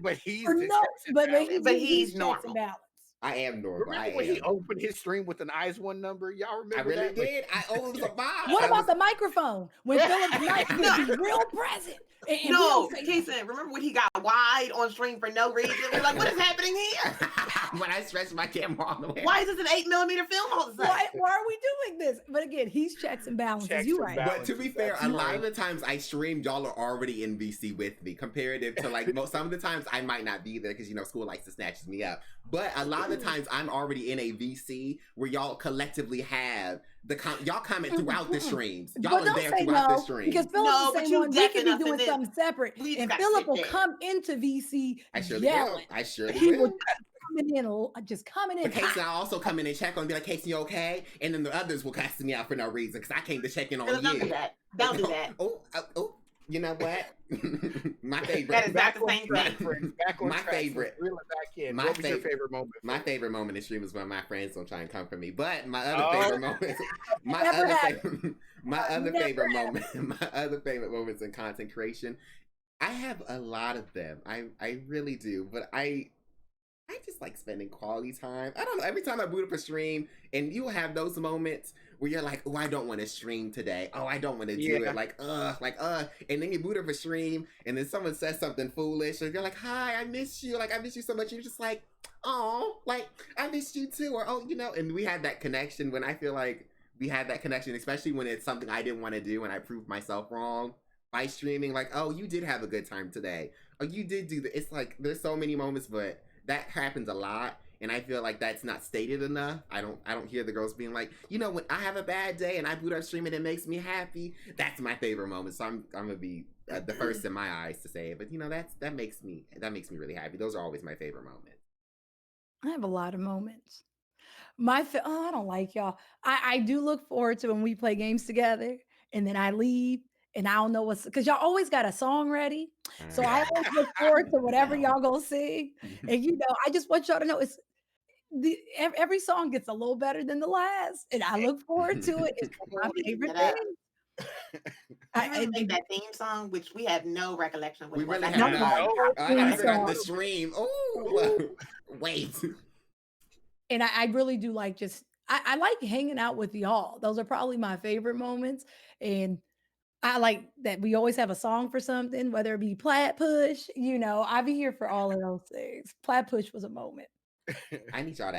but he's or the no, but he's checks normal. and balance. I am normal. Remember I when he am. opened his stream with an eyes one number? Y'all remember I really that? did. It was a vibe. What I about was- the microphone? When Philip Knight would be real present. And we No, don't say Kaysen, remember when he got wide on stream for no reason? We're like, what is happening here? when I stretched my camera all the way. Why is this an 8mm film all of a sudden? why are we doing this? But again, he's checks and balances. Checks You and right. balances. But to be fair, That's a lot right. of the times I stream, y'all are already in VC with me. Comparative to some of the times I might not be there because school likes to snatches me up. But a lot of the times I'm already in a VC where y'all collectively have y'all comment throughout the streams. Y'all But are don't there say throughout the no, streams. because Philip No, is but saying you one, we could be deaf doing enough, something separate, we just and gotta Philip sit will there. come into VC I surely will. yelling. I surely He will. will just coming in. But Casey, I also come in and check on and be like, "Casey, you okay?" And then the others will cast me out for no reason because I came to check in on Philip, you. don't do that. Don't do that. Oh, you know what? My favorite. That is not the on same track, thing. friends. Back on My track, favorite. Reel it back in. My What was your favorite- favorite moment? My favorite moment in stream is when my friends don't try and come for me. But my other Oh. favorite moments, my Never other happened. favorite, my other Never favorite moment, my other favorite moments in content creation, I have a lot of them. I really do. But I just like spending quality time. I don't know. Every time I boot up a stream, and you will have those moments where you're like, "Oh, I don't want to stream today. Oh, I don't want to do Yeah. it." Like, and then you boot up a stream, and then someone says something foolish, or you're like, "Hi, I miss you. Like, I miss you so much." And you're just like, "Oh, like I missed you too," or "Oh, And we had that connection. When I feel like we had that connection, especially when it's something I didn't want to do, and I proved myself wrong by streaming. Like, "Oh, you did have a good time today. Oh, you did do that." It's like there's so many moments, but that happens a lot, and I feel like that's not stated enough. I don't hear the girls being like, when I have a bad day and I boot up stream and it makes me happy. That's my favorite moment. So I'm gonna be the first in my eyes to say it, but that makes me really happy. Those are always my favorite moments. I have a lot of moments. I don't like y'all. I do look forward to when we play games together, and then I leave, and I don't know what's because y'all always got a song ready. So I always look forward to whatever y'all gonna sing. And I just want y'all to know every song gets a little better than the last, and I look forward to it. It's one of my favorite It up. things. You really make that theme song, which we have no recollection of what We it was. really I have know not. it's I gotta figure out the song. stream. Oh, wait. And I really do like I like hanging out with y'all. Those are probably my favorite moments. And I like that we always have a song for something, whether it be Plaid Push, I'll be here for all of those things. Plaid Push was a moment. I need y'all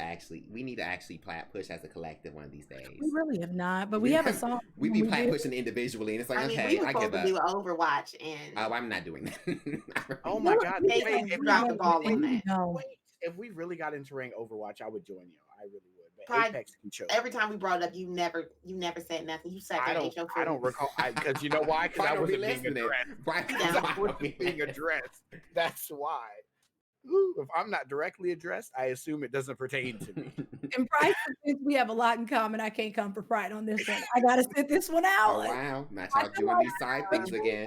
we need to actually plat push as a collective one of these days. We really have not, but we have a song. We be plat pushing individually, and it's like, I mean, okay, we were I supposed give to up. do Overwatch, and Oh, I'm not doing that. Oh my God! Jason dropped the ball on that. No. If we really got into rank Overwatch, I would join you. I really would. But Pride, Apex can choke. Every time we brought it up, you never said nothing. You sat there and ate your food. I don't recall. Because you know why? Because I wasn't being addressed. Because I wasn't being addressed. That's why. Ooh, if I'm not directly addressed, I assume it doesn't pertain to me. And Pride, we have a lot in common. I can't come for Pride on this one. I gotta sit this one out. Oh wow, not y'all doing these side things again.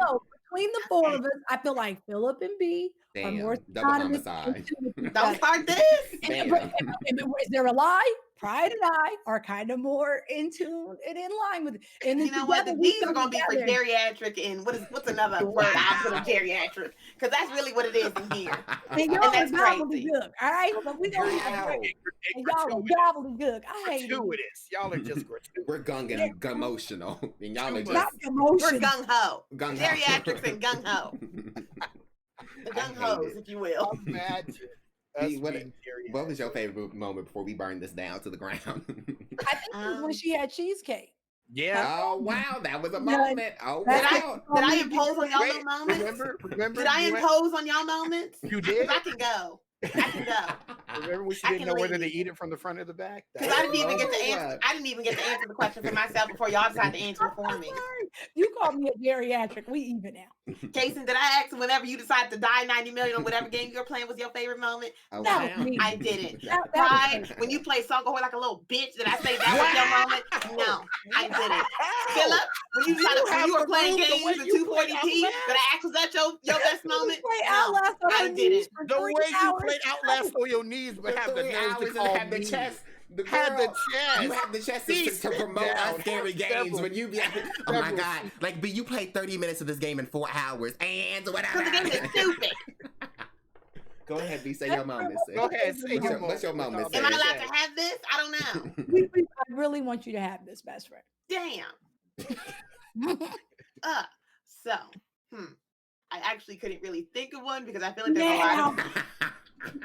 Between the four of us, I feel like Philip and B are more double homicide. Don't start this. Is there a lie? Pride and I are kind of more in tune and in line with it. And you know what? The D's are going to be for geriatric and what's another word opposite of geriatric? Because that's really what it is in here. And y'all are gobbledygook, all right? But we don't have y'all are gobbledygook. I hate gratuitous. Y'all are just gratuitous. We're gung emotional. And y'all are just not emotion. We're gung ho. Gung-ho. Geriatrics and gung ho. The gung ho's, if you will. Imagine. What was your favorite moment before we burn this down to the ground? I think it was when she had cheesecake. Yeah. Oh wow, that was a moment. Oh wow. Did I impose on y'all moments? Remember? Did I impose on y'all moments? You did. I can go. Remember when she didn't know whether to eat it from the front or the back? Because I didn't even get to answer. I didn't even get to answer the question for myself before y'all decided to answer it for me. You called me a geriatric. We even now. Jason, did I ask whenever you decided to die 90 million on whatever game you're playing was your favorite moment? Oh, No, I didn't. Right? When you play Song Ahoy like a little bitch, did I say that was your moment? No, I didn't. Philip, when you were playing games in 240p, did I ask was that your best moment? No, I didn't. The way you played Outlast on your knees, but have the nerves to call have the chest. You have the chest to promote our scary games when you be like, oh my God. Like, but you played 30 minutes of this game in 4 hours and whatever. Because the game is stupid. Go ahead, B. Say your moment. Go ahead. Say your moment. What's your moment? Am I allowed to have this? I don't know. I really want you to have this, best friend. Damn. I actually couldn't really think of one because I feel like there's a lot of...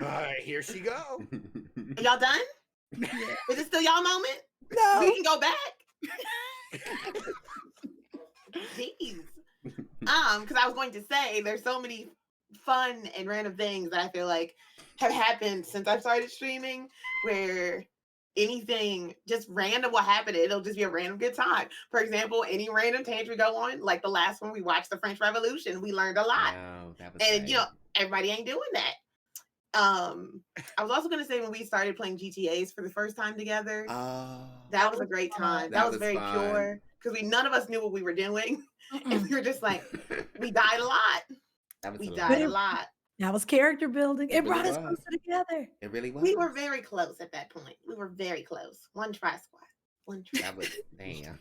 All right, here she go. Are y'all done? Yeah. Is it still y'all moment? No. We can go back. Jeez. Because I was going to say there's so many fun and random things that I feel like have happened since I've started streaming where anything just random will happen. It'll just be a random good time. For example, any random tangent we go on, like the last one we watched, the French Revolution, we learned a lot. Wow, that was and great. Everybody ain't doing that. I was also going to say when we started playing GTAs for the first time together, that was a great time. That was very fun. Pure because none of us knew what we were doing. And we were just like, we died a lot. We died a lot. That was character building. It brought us closer together. It really was. We were very close at that point. We were very close. One try squad. One try. That was damn.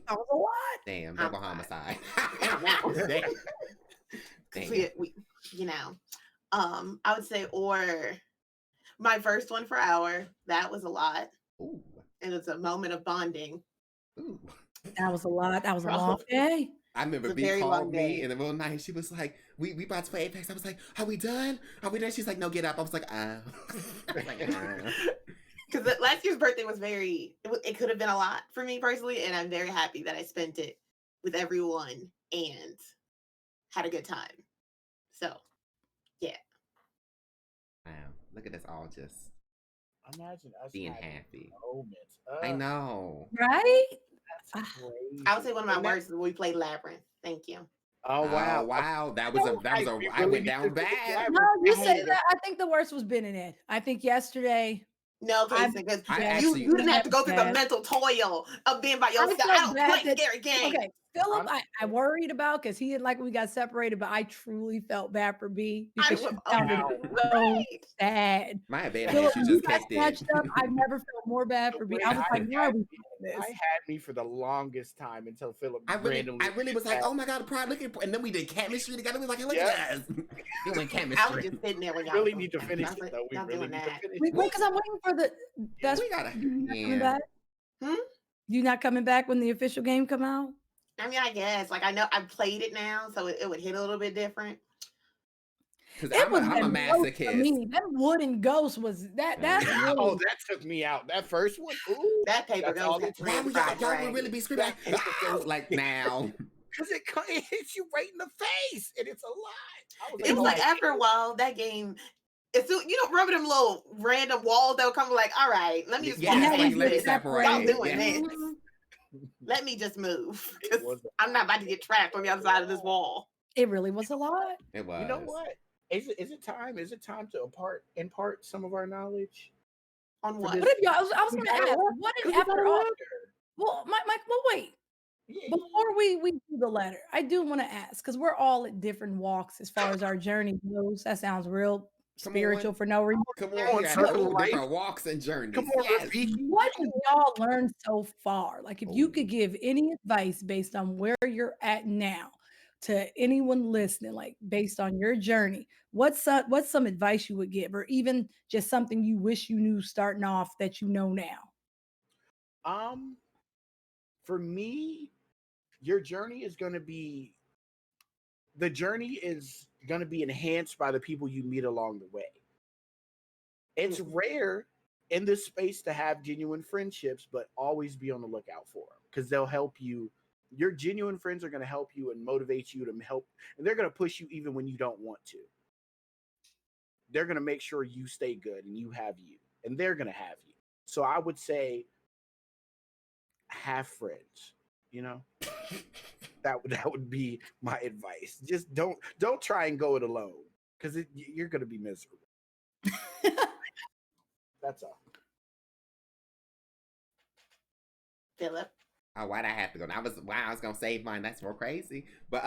That was a lot. Damn, double homicide. Damn. We, I would say, or my first one for hour. That was a lot. Ooh. And it's a moment of bonding. Ooh. That was a lot. That was a long day. I remember B called me in the middle of the night. She was like, we about to play Apex. I was like, are we done? Are we done? She's like, no, get up. I was like, Because last year's birthday was it could have been a lot for me personally. And I'm very happy that I spent it with everyone and had a good time. So, yeah. Wow. Look at us all just imagine us being happy. Moments. I know. Right? I would say one of my worst is when we played Labyrinth. Thank you. Oh Oh wow. wow, that was No, we I really went need down to finish bad. No, Labyrinth. you I say hated it. that. I think the worst was Ben and Ed. I think yesterday, No, I Casey, because I yes, you actually you Ben didn't and have Ed to was go through the bad. mental toil of being by I yourself. I felt don't bad play that scary games. okay, Philip, I'm I worried about because he didn't like when we got separated, but I truly felt bad for B I because was she sounded wow. so afraid. sad. my abandonment Philip, issue when you just got kicked in. snatched up, I've never felt more bad The for B. way I was like, why are we doing I this? had me for the longest time until Philip randomly I really was like, had, oh my god, pride, look at, and then we did chemistry together. We were like, look yep. at us doing I was chemistry. just sitting there when We y'all was really doing need to chemistry. finish I was it like, though. We y'all really doing need to that. finish Wait, it. because I'm waiting for the Yeah. best. We gotta, You not coming yeah. back? Hmm? You not coming back when the official game come out? I mean, I guess. Like I know I've played it now, so it would hit a little bit different. Because It was I'm a them ghosts for masochist. me. Them wooden ghosts was that. That's Oh, really that took me out. That first one. Ooh, That paper that's all ghost it took. Why ran would fried y'all would really dragon. be screaming That like, paper "Ah!" goes Like now? because it hits you right in the face, and it's a lot. I was like, It was oh, like I after a while that game. It's you don't remember them little random walls that would come like, all right, let me just and walk Yes, had like to past let get me this. Y'all separate. separated. doing Yeah. this. Mhm. Let me just move. it 'Cause was. I'm not about to get trapped on the other side of this wall. It really was a lot. It You know was. what? Is it time? Is it time to impart some of our knowledge On for what? What this? if y'all? I was We going got to a ask. letter What because if we got after a all? letter. Well, well, wait. Yeah, Before we do the letter, I do want to ask because we're all at different walks as far as our journey goes. That sounds real Come on. spiritual for no reason. Come come on. on, We got circle What of ooh, life. different walks and Come journeys. on, Yes. Rafiki. what have y'all learned so far? Like, if you Oh. could give any advice based on where you're at now to anyone listening, like based on your journey, what's some advice you would give, or even just something you wish you knew starting off that you know now? Um, for me, your journey is going to be the journey is going to be enhanced by the people you meet along the way. It's rare in this space to have genuine friendships, but always be on the lookout for them because they'll help you. Your genuine friends are going to help you and motivate you to help, and they're going to push you even when you don't want to. They're going to make sure you stay good and you have you, and they're going to have you. So I would say, have friends. You know, that would be my advice. Just don't try and go it alone because you're going to be miserable. That's all. Philip. Oh, why'd I have to go? I was gonna save mine. That's more crazy. But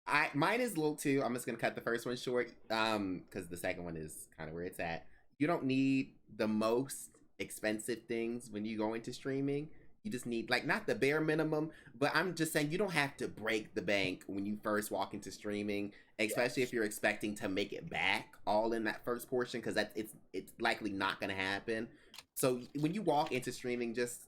I mine is a little too. I'm just gonna cut the first one short. Because the second one is kind of where it's at. You don't need the most expensive things when you go into streaming. You just need like not the bare minimum, but I'm just saying you don't have to break the bank when you first walk into streaming, especially Yes. if you're expecting to make it back all in that first portion, because it's likely not gonna happen. So when you walk into streaming, just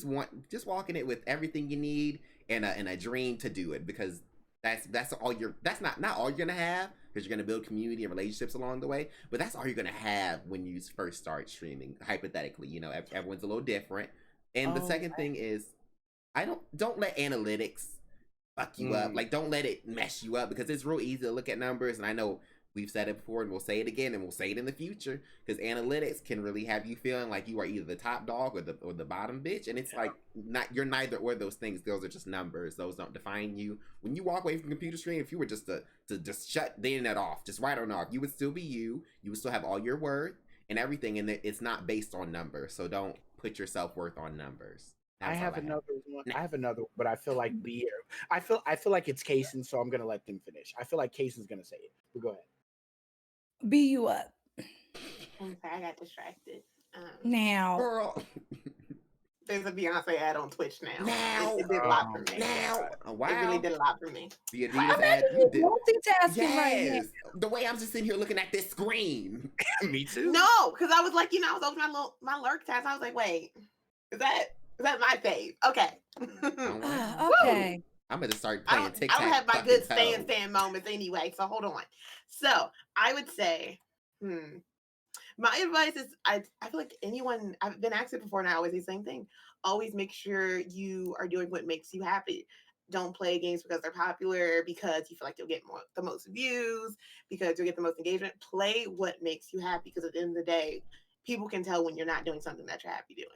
walk in it with everything you need and a dream to do it, because that's all that's not all you're gonna have, because you're gonna build community and relationships along the way, but that's all you're gonna have when you first start streaming, hypothetically. Everyone's a little different. And the Oh, second thing is, don't let analytics fuck you up. Like, don't let it mess you up, because it's real easy to look at numbers. And I know we've said it before, and we'll say it again, and we'll say it in the future, because analytics can really have you feeling like you are either the top dog or the bottom bitch. And it's like, you're neither or those things. Those are just numbers. Those don't define you. When you walk away from the computer screen, if you were just to just shut the internet off, just write on off, you would still be you. You would still have all your worth and everything, and it's not based on numbers. So don't put your self-worth on numbers. I That's all have I have. another one. Nah. I have another, but I feel like I feel like it's Kaysen, so I'm gonna let them finish. I feel like Kaysen's gonna say it. But go ahead. Be you up I'm sorry, I got distracted. now. Girl. There's a Beyonce ad on Twitch now. Now. It did a lot for me. Now. Oh, wow. It really did a lot for me. The I Adidas ad. imagine You you did. multitasking right now. Yes. The way I'm just sitting here looking at this screen. Me too. No, because I was like, I was opening my lurk tabs. I was like, wait, is that my fave? Okay. Oh, wow. Okay. I'm gonna start I playing don't have my tic-tac good fucking toe. stand moments anyway, so hold on. So I would say, my advice is I feel like anyone, I've been asked it before and I always say the same thing. Always make sure you are doing what makes you happy. Don't play games because they're popular, because you feel like you'll get the most views, because you'll get the most engagement. Play what makes you happy, because at the end of the day, people can tell when you're not doing something that you're happy doing.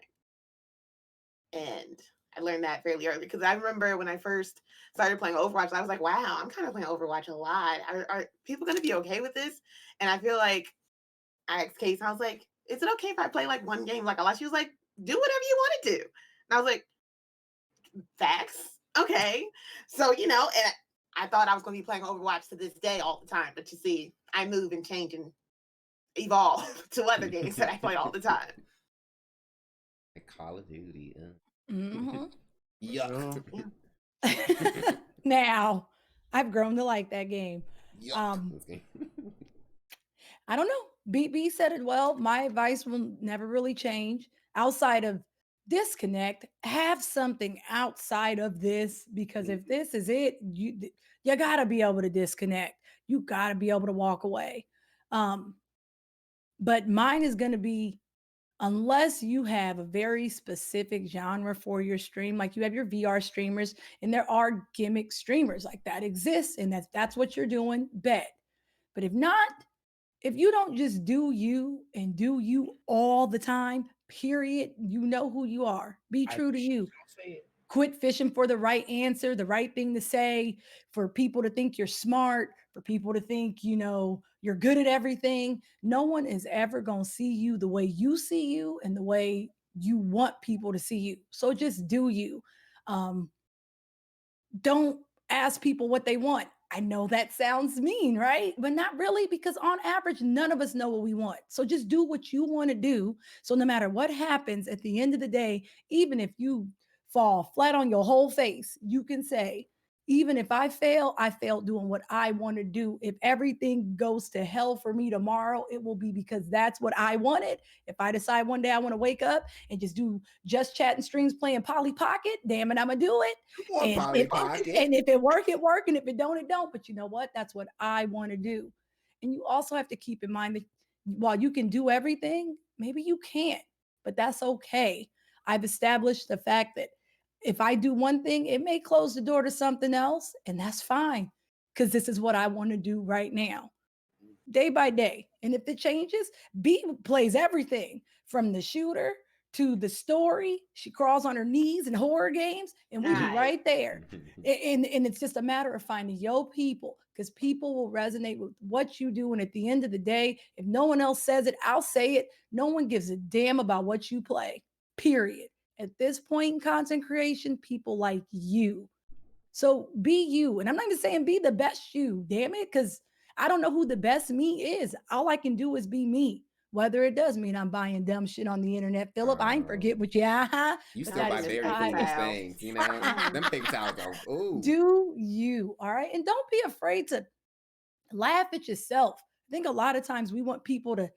And I learned that fairly early because I remember when I first started playing Overwatch, I was like, wow, I'm kind of playing Overwatch a lot. Are people going to be okay with this? And I feel like I asked Case, I was like, is it okay if I play like one game like a lot? She was like, do whatever you want to do. And I was like, facts. Okay. So, and I thought I was going to be playing Overwatch to this day all the time. But you see, I move and change and evolve to other games that I play all the time. Like Call of Duty. Mm-hmm. Yuck. Yeah. Now, I've grown to like that game. Yuck. I don't know. B said it well. My advice will never really change outside of disconnect. Have something outside of this because if this is it, you got to be able to disconnect. You got to be able to walk away. Um, but mine is going to be unless you have a very specific genre for your stream, like you have your VR streamers, and there are gimmick streamers like that exists, and that's what you're doing. Bet. But if not, if you don't just do you and do you all the time, period, you know who you are. Be I true to wish you you. don't say it. Quit fishing for the right answer, the right thing to say, for people to think you're smart, for people to think, you're good at everything. No one is ever going to see you the way you see you and the way you want people to see you. So just do you. Um, don't ask people what they want. I know that sounds mean, right? But not really, because on average, none of us know what we want. So just do what you want to do. So no matter what happens at the end of the day, even if you fall flat on your whole face, you can say, even if I failed doing what I want to do. If everything goes to hell for me tomorrow, it will be because that's what I wanted. If I decide one day I want to wake up and just do just chatting streams playing Polly Pocket, damn it, I'm gonna do it. Come on, And Polly if Pocket. and if it work, it work, and if it don't, it don't. But you know what? That's what I want to do. And you also have to keep in mind that while you can do everything, maybe you can't, but that's okay. I've established the fact that if I do one thing, it may close the door to something else, and that's fine because this is what I want to do right now, day by day. And if it changes, B plays everything from the shooter to the story. She crawls on her knees in horror games, and we be Nice. right there. And it's just a matter of finding your people because people will resonate with what you do. And at the end of the day, if no one else says it, I'll say it. No one gives a damn about what you play, period. At this point in content creation, people like you. So be you. And I'm not even saying be the best you, damn it, because I don't know who the best me is. All I can do is be me. Whether it does mean I'm buying dumb shit on the internet, Philip, I ain't forget what you, You but still that buy is This very paper I foolish towel. things, you know? Them paper towels are, ooh. do you. All right. And don't be afraid to laugh at yourself. I think a lot of times we want people to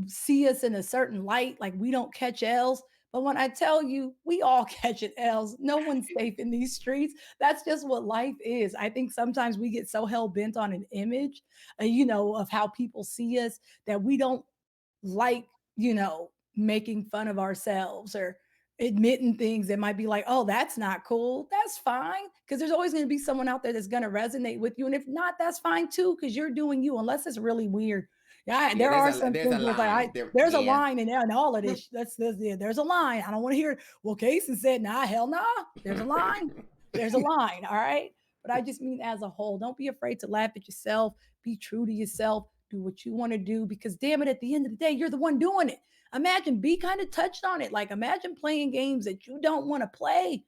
see us in a certain light, like we don't catch L's. But when I tell you, we all catch it L's. No one's safe in these streets. That's just what life is. I think sometimes we get so hell bent on an image, of how people see us that we don't like, making fun of ourselves or admitting things that might be like, oh, that's not cool. That's fine. Because there's always going to be someone out there that's going to resonate with you. And if not, that's fine too, because you're doing you, unless it's really weird. Yeah, Yeah, there are some there's a things where it's like, line. There, there's a yeah. line in there and all of this. Yeah, there's a line. I don't want to hear it. Well, Casey said, nah, hell nah. There's a line. There's a line. All right. But I just mean as a whole, don't be afraid to laugh at yourself. Be true to yourself. Do what you want to do because damn it, at the end of the day, you're the one doing it. Imagine B kind of touched on it. Like imagine playing games that you don't want to play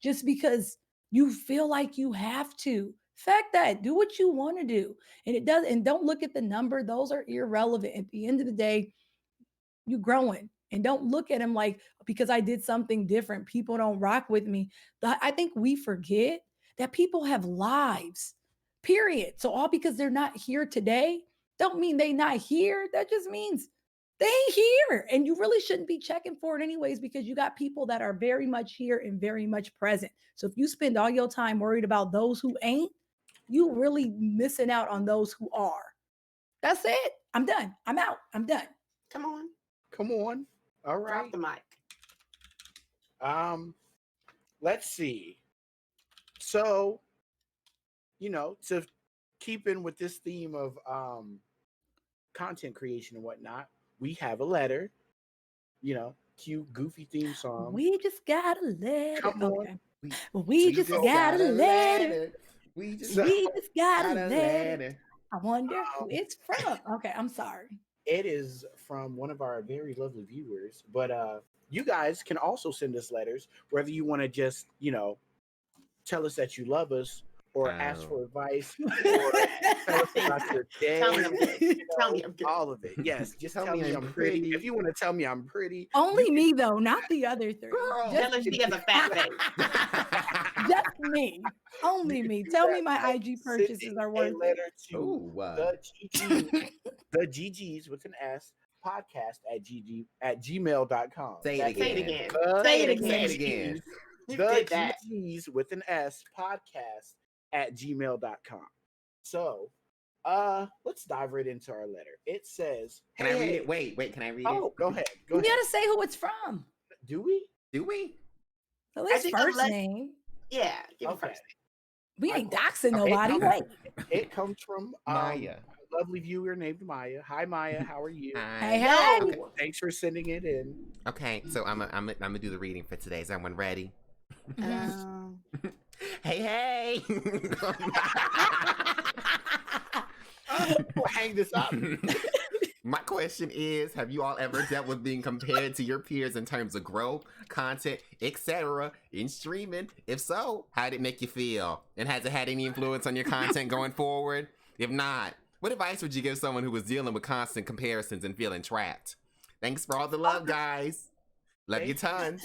just because you feel like you have to. Fact that do what you want to do. And it does, and don't look at the number. Those are irrelevant. At the end of the day, you're growing. And don't look at them like because I did something different, people don't rock with me. I think we forget that people have lives, period. So all because they're not here today, don't mean they not here. That just means they ain't here. And you really shouldn't be checking for it anyways, because you got people that are very much here and very much present. So if you spend all your time worried about those who ain't, you really missing out on those who are. That's it. I'm done. I'm out. I'm done. Come on. Come on. All Drop right. the mic. Let's see. So, to keep in with this theme of content creation and whatnot, we have a letter, cute, goofy theme song. We just got a letter. Come on. Okay. We, We we just just got a got a letter. letter. We just So We just got a got a letter. letter. I wonder who um, it's from. Okay, I'm sorry. it is from one of our very lovely viewers, but you guys can also send us letters, whether you want to just, tell us that you love us or ask Oh. for advice or tell us Thank about you. your day, Tell me I'm good. Tell me I'm good. all of it. Yes, just Tell tell me me I'm I'm pretty. pretty. If you want to tell me I'm pretty, Only you can me though, not the other three. Girl. Tell us she has a fat face. Just me. Only you can me. do Tell that me my by IG purchases sending are a worth it. letter to Ooh, the GGs with an S podcast at gmail.com. Say it That Say it again. again. the Say it Say it Say it again. again. You the did that. GGs with an S podcast at gmail.com. So, let's dive right into our letter. It says, Can I read it? Wait, can I read it? Oh, go ahead. Go You ahead. gotta say who it's from. Do we? Do we? At I least think first unless- name. Yeah, give me Okay. first. We My ain't question- doxing okay, nobody. come- Wait. It comes from Maya. a lovely viewer named Maya. Hi, Maya. How are you? Hey, Yo. hey. Okay. Thanks for sending it in. Okay, so I'm gonna do the reading for today. Is everyone ready? Um, Hey. We'll hang this up. My question is, have you all ever dealt with being compared to your peers in terms of growth, content, etc. in streaming? If so, how did it make you feel? And has it had any influence on your content going forward? If not, what advice would you give someone who was dealing with constant comparisons and feeling trapped? Thanks for all the love, guys. Love you tons.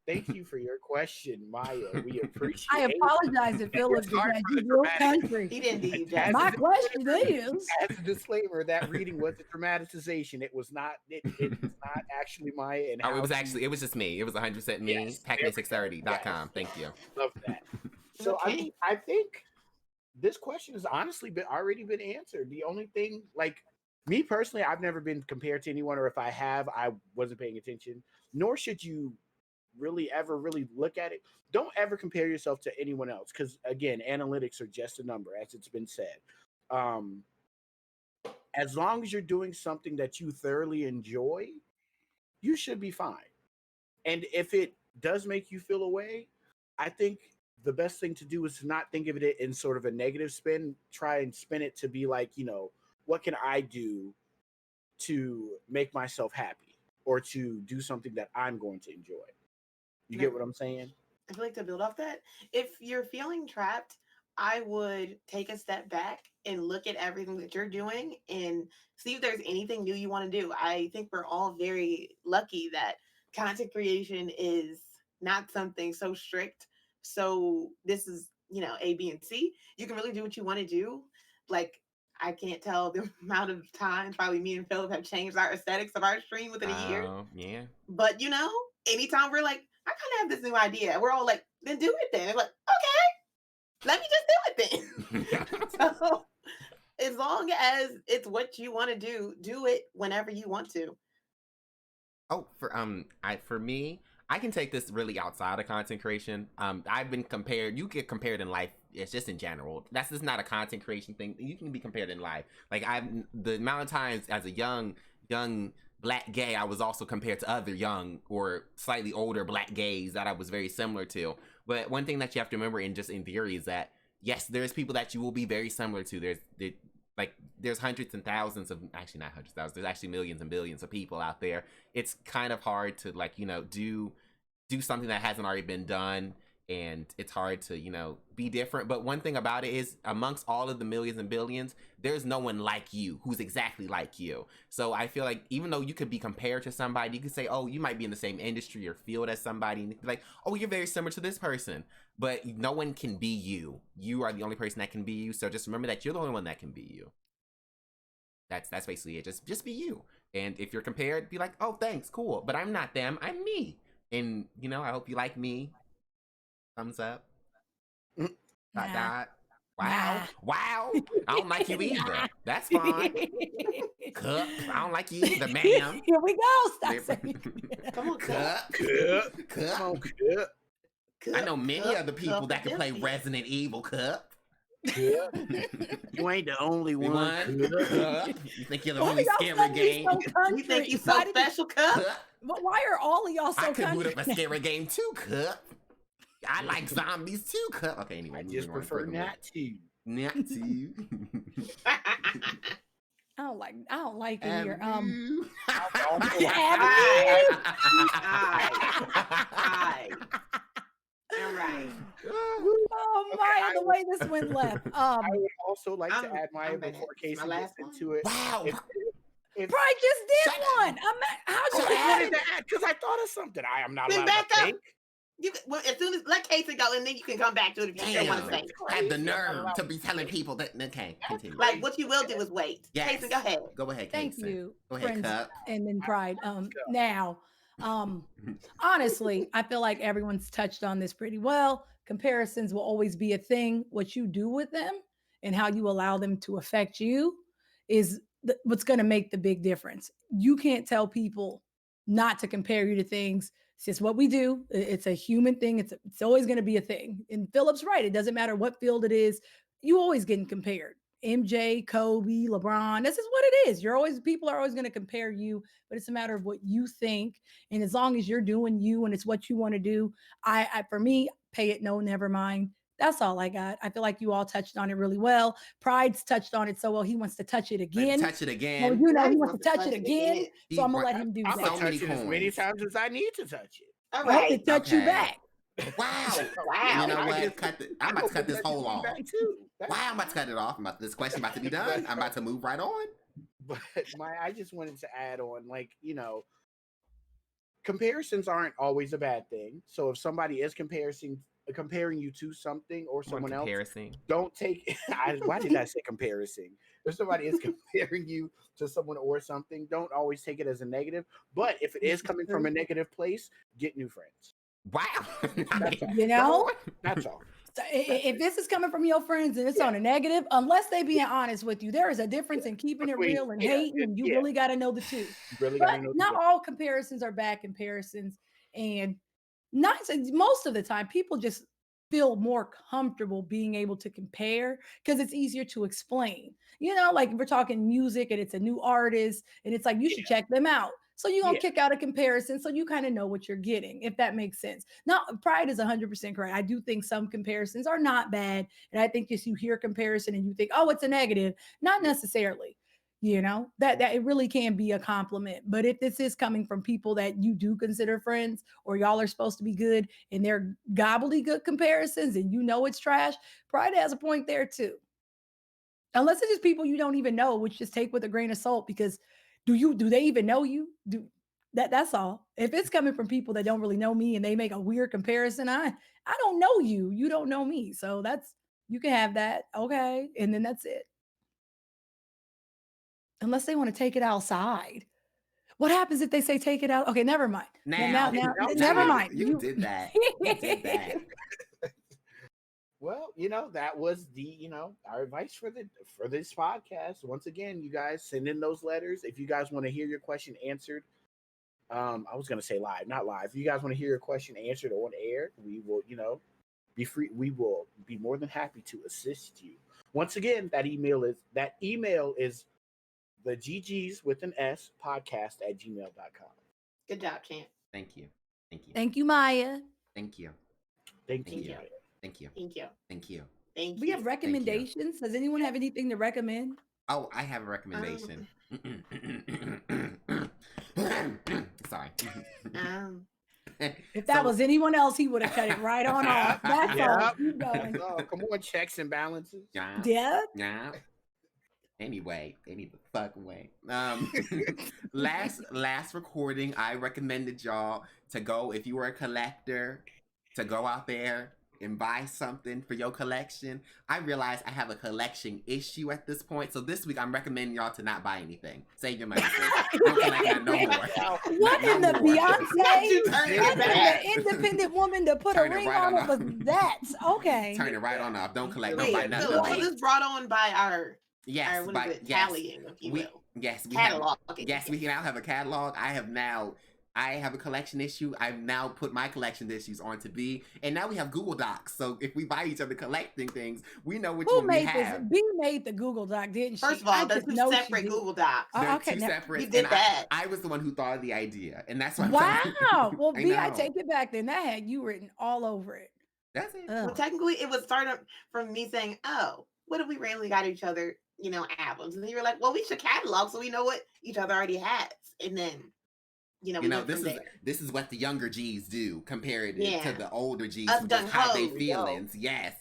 Thank you for your question, Maya. We appreciate I it. apologize to Philip It's hard because for you the real dramatic- country. he didn't do you As justice. My a question disclaimer- is, As a disclaimer, that reading was a dramatization. It was not. It was not actually Maya. And Oh, how it was you actually, it was just me. It was 100% me. Yes, Packman630.com. Thank you. love that. So I Okay. mean, I think this question has honestly already been answered. The only thing, like me personally, I've never been compared to anyone, or if I have, I wasn't paying attention. Nor should you really ever really look at it. Don't ever compare yourself to anyone else, because again, analytics are just a number, as it's been said. As long as you're doing something that you thoroughly enjoy, you should be fine. And if it does make you feel away, I think the best thing to do is to not think of it in sort of a negative spin. Try and spin it to be like, what can I do to make myself happy or to do something that I'm going to enjoy? You get what I'm saying? I feel like to build off that, if you're feeling trapped, I would take a step back and look at everything that you're doing and see if there's anything new you want to do. I think we're all very lucky that content creation is not something so strict. So this is, A, B, and C. You can really do what you want to do. Like, I can't tell the amount of times probably me and Philip have changed our aesthetics of our stream within a year. Yeah. But anytime we're like, I kind of have this new idea, we're all like, then do it then. I'm like, okay, let me just do it then. So as long as it's what you want to do it whenever you want to. Oh, for me, I can take this really outside of content creation. I've been compared. You get compared in life. It's just in general. That's just not a content creation thing. You can be compared in life. Like the amount of times as a young Black gay, I was also compared to other young or slightly older Black gays that I was very similar to. But one thing that you have to remember in theory is that yes, there's people that you will be very similar to. There's hundreds and thousands of, actually not hundreds of thousands, there's actually millions and billions of people out there. It's kind of hard to do something that hasn't already been done, and it's hard to be different. But one thing about it is, amongst all of the millions and billions, there's no one like you who's exactly like you. So I feel like even though you could be compared to somebody, you could say, oh, you might be in the same industry or field as somebody, and like, oh, you're very similar to this person, but no one can be you. You are the only person that can be you. So just remember that you're the only one that can be you. That's basically it. Just be you. And if you're compared, be like, oh, thanks, cool, but I'm not them, I'm me. And I hope you like me. Thumbs up. Dot dot. Wow. Wow. I don't like you either. That's fine. Cup. I don't like you either, ma'am. Here we go. Stop saying Come on, Cup. Come on, Cup. I know many other people that can play Resident Evil. Cup. Cup. You ain't the only We one. won. Cup. You think you're the Why only y'all scary suddenly game? so country? You think you Why so did special, Cup? But why are all of y'all so I could country? boot up a scary game too, Cup. I like zombies too, Cup. Okay, anyway, I moving just on prefer furthermore. not to. Not to. I don't like it here. Avenue. Aye. All right. Oh Maya, the way this went left. I would also like to I'm- add Maya I'm before back. It's my Casey last gets one. into it. Wow. If Pride just did Shut one. How'd I you just add wanted it? to add because I thought of something. I am not Then allowed back to up. think. You can, well, as soon as let Casey go, and then you can come back to it if you still want to say it. Had the nerve to be telling people that. Okay, continue. Like what you will do is wait. Yes. Casey, go ahead. Go ahead, Thank Casey. you, Go ahead, friends, Cup. and then Pride. Now, honestly, I feel like everyone's touched on this pretty well. Comparisons will always be a thing. What you do with them and how you allow them to affect you is what's going to make the big difference. You can't tell people not to compare you to things. It's just what we do. It's a human thing. It's always going to be a thing. And Philip's right. It doesn't matter what field it is. You always getting compared. MJ, Kobe, LeBron. This is what it is. People are always going to compare you, but it's a matter of what you think. And as long as you're doing you and it's what you want to do, for me, pay it no, never mind. That's all I got. I feel like you all touched on it really well. Pride's touched on it so well. He wants to touch it again. Touch it Well, again. you know, he wants to touch it again. So I'm gonna let him do I'm gonna So that. many touch it as many coins. times as I need to touch it. All I hope right. it touch you Okay. back. Wow. Wow. You know I what? just- I'm about to cut this whole off. Back too. That's Wow, I'm about to cut it off. This question about to be done. I'm about to move right on. But I just wanted to add on, like, comparisons aren't always a bad thing. So if somebody is comparing you to something or someone else, don't take. Why did I say comparison? If somebody is comparing you to someone or something, don't always take it as a negative. But if it is coming from a negative place, get new friends. Wow. That's all. You know? That's all. So if this is coming from your friends and it's on a negative, unless they being honest with you, there is a difference in keeping it real and hating, and you really got to know the two. You really But gotta know the not difference. all comparisons are bad comparisons, and most of the time, people just feel more comfortable being able to compare because it's easier to explain. You know, like we're talking music and it's a new artist, and it's like you should check them out. So you're gonna kick out a comparison so you kind of know what you're getting, if that makes sense. Now, Pride is 100% correct. I do think some comparisons are not bad. And I think just you hear comparison and you think, oh, it's a negative. Not necessarily. You know, that it really can be a compliment. But if this is coming from people that you do consider friends or y'all are supposed to be good and they're gobbledygook comparisons and you know it's trash, Pride has a point there too. Unless it's just people you don't even know, which just take with a grain of salt because do they even know you? That's all. If it's coming from people that don't really know me and they make a weird comparison, I don't know you. You don't know me. So you can have that. Okay. And then that's it. Unless they want to take it outside. What happens if they say take it out? Okay, never mind. Now, never mind. You did that. You did that. Well, that was our advice for this podcast. Once again, you guys send in those letters if you guys want to hear your question answered. I was gonna say live, not live. If you guys want to hear your question answered on air, we will, be free. We will be more than happy to assist you. Once again, that email is the GGs with an S podcast @gmail.com. Good job, champ. Thank you. Thank you. Thank you, Maya. Thank you. Thank you. you. Thank you. Thank you. Thank you. Thank We you. have recommendations. Does anyone have anything to recommend? Oh, I have a recommendation. Sorry. If that was anyone else, he would have cut it right on off. That's all. Keep going. Come on, checks and balances. Yeah. Yeah. Anyway, any the fuck way. Last recording, I recommended y'all to go, if you were a collector, to go out there and buy something for your collection. I realize I have a collection issue at this point, so this week I'm recommending y'all to not buy anything. Save your money. Don't collect no more. What in the Beyonce? What the independent woman to put a ring on it was that? Okay. Turn it right on off. Don't collect. Wait, Don't buy nothing. so this brought on by our Yes, tallying, if you will. Yes, we Catalog. have. Yes, we now have a catalog. I have now. I have a collection issue. I've now put my collection issues onto B, and now we have Google Docs. So if we buy each other collecting things, we know which Who one we made this? have. B made the Google Doc, didn't she? First of all, I they're just two know she separate did. Google Docs. They're Okay, two now, separate. We did and that. I was the one who thought of the idea, and that's why. wow. Well, I B, I know. take it back. Then that had you written all over it. That's it. Well, Ugh. technically, it was started from me saying, "Oh, what if we randomly got each other, albums?" And then you were like, "Well, we should catalog so we know what each other already has." And then, we went this from is there. this is what the younger G's do compared to Yeah. the older G's Us who just hide their gung-ho. feelings. Yes,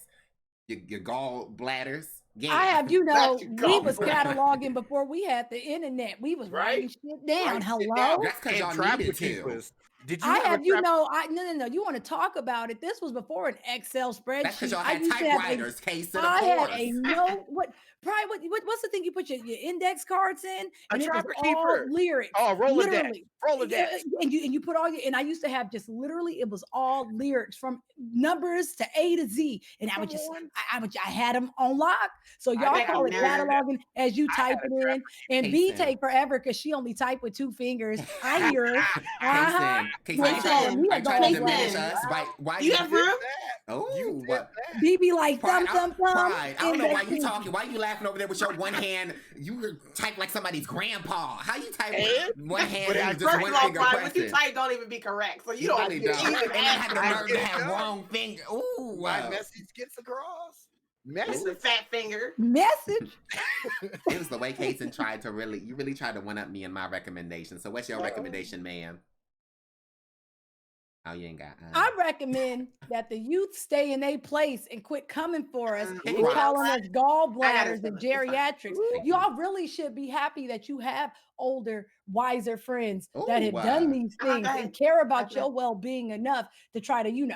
your gallbladders. Yeah. I have you know, That's your we was girlfriend. cataloging before we had the internet. We was Right. writing shit down. Write shit Hello. down. That's because And y'all trapper needed to. keepers. Did you I have a have you trap- know, no. You want to talk about it? This was before an Excel spreadsheet. That's because y'all I had used to have typewriters, Case, of I had course. a what's the thing you put your index cards in? A And it was trapper all keeper. lyrics. Oh, Rolodex. Literally. Rolodex. And you put all your, and I used to have just literally, it was all lyrics from numbers to A to Z. And I would just, I had them on lock. So y'all bet call you it never- cataloging as you type it in. And B Casey. take forever because she only type with 2 fingers. I hear her. Uh-huh. Casey, Well, are you you calling me a trying to dog diminish wag. us? Why You have room? Oh, You did what? that. B be like Pride, thumb. Pride. I don't know why you indexing. talking. Why you laughing over there with your one hand? You type like somebody's grandpa. How you type with And? one hand But I- and just First one of all, finger Brian, what you pressing? type don't even be correct, so you You don't really have to don't. even And then have the ask. nerve to I have get it wrong finger. Ooh, My message gets across. It's Message. a fat finger. Message. It was the way Kason tried to really tried to one up me in my recommendation. So what's your recommendation, ma'am? Oh, you ain't got. I recommend that the youth stay in a place and quit coming for us and Ooh. calling us gallbladders and It's fine. geriatrics. Ooh. Y'all really should be happy that you have older, wiser friends that have Ooh, done these go things ahead. and care about Okay. your well-being enough to try to,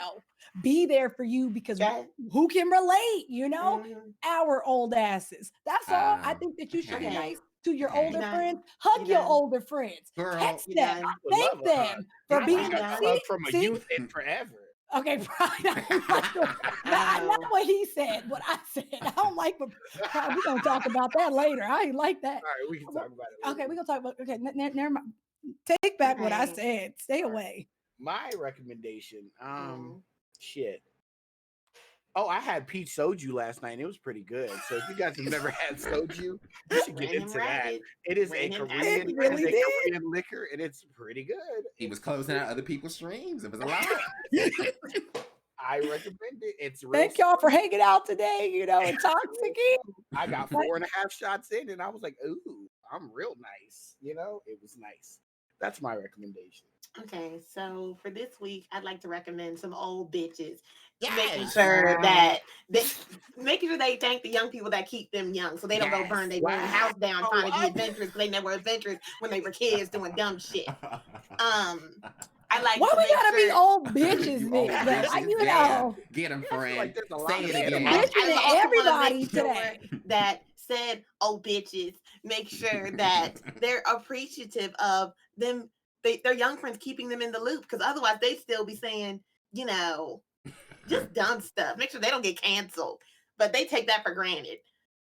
be there for you because Go ahead. who can relate, Mhm. our old asses. That's all. I Ah, think that you should be okay. nice to your Okay. older You done? friends. Hug You your done? older friends. Girl, Text You them. done? would Thank love a hug. them for I being like a that. hug from a see? youth and forever. Okay, Pride. Not what he said, what I said. I don't like what Pride. We're gonna talk about that later. I ain't like that. All right, we can talk about it later. Okay, we're gonna talk about never mind. Take back what I Okay. said. Stay All right. away. My recommendation, Mhm. shit. Oh, I had peach soju last night and it was pretty good. So if you guys have never had soju, you should get Ran him into that. ragged. It is a Ran him Korean, ragged. It really it is a did. Korean liquor and it's pretty good. he was closing out other people's streams. It was a lot. I recommend it. It's real. Thank y'all for hanging out today, intoxicated. I got 4.5 shots in and I was like, ooh, I'm real nice. It was nice. That's my recommendation. Okay, so for this week, I'd like to recommend some old bitches. Making Yes. sure that they thank the young people that keep them young, so they don't go Yes. burn their Wow. house down trying to be Wow. adventurous because they never were adventurous when they were kids doing dumb shit. I like. Why to we make gotta be sure- old bitches You then? old Like, bitches, yeah. know. Get him, I feel friend. like there's a lot Say of it that. again. I- also wanna everybody make sure today. that said "oh bitches" make sure that they're appreciative of them, their young friends keeping them in the loop, because otherwise they still be saying, just dumb stuff. Make sure they don't get canceled, but they take that for granted.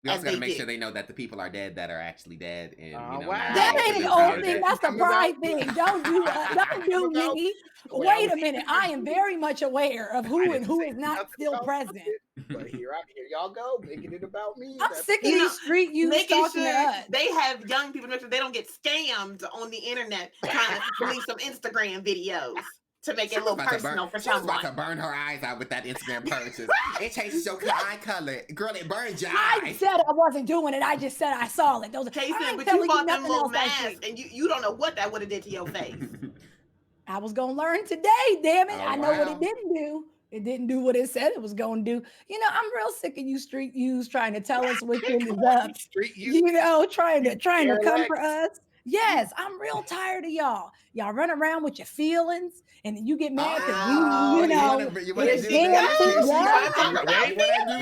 We also as gotta they make do. sure they know that the people are dead that are actually dead, and Wow. not That all ain't of an them old are thing. dead. That's a I'm about- pride thing. Don't do me. Wait a minute. I am very much aware of who and who is not still present. But here y'all go, making it about me. I'm That's- sick of these street youths Making talking to sure us. they have young people, make sure they don't get scammed on the internet trying to believe some Instagram videos to make it a little personal for She was about to someone. burn her eyes out with that Instagram purchase. It changes your eye color. Girl, it burns your I eyes. said I wasn't doing it. I just said I saw it. Those, I Jason, ain't but telling you bought them nothing little else I masks see. and you don't know what that would have did to your face. I was gonna learn today. Damn it! Oh, I know what wow. it didn't do. It didn't do what it said it was gonna do. I'm real sick of you street youths trying to tell us which end is up. Street youth. Trying to come derelict. for us. Yes, I'm real tired of y'all. Y'all run around with your feelings, and then you get mad because Oh, you know you wanna it's do damn this? too You young. wanna Wait, do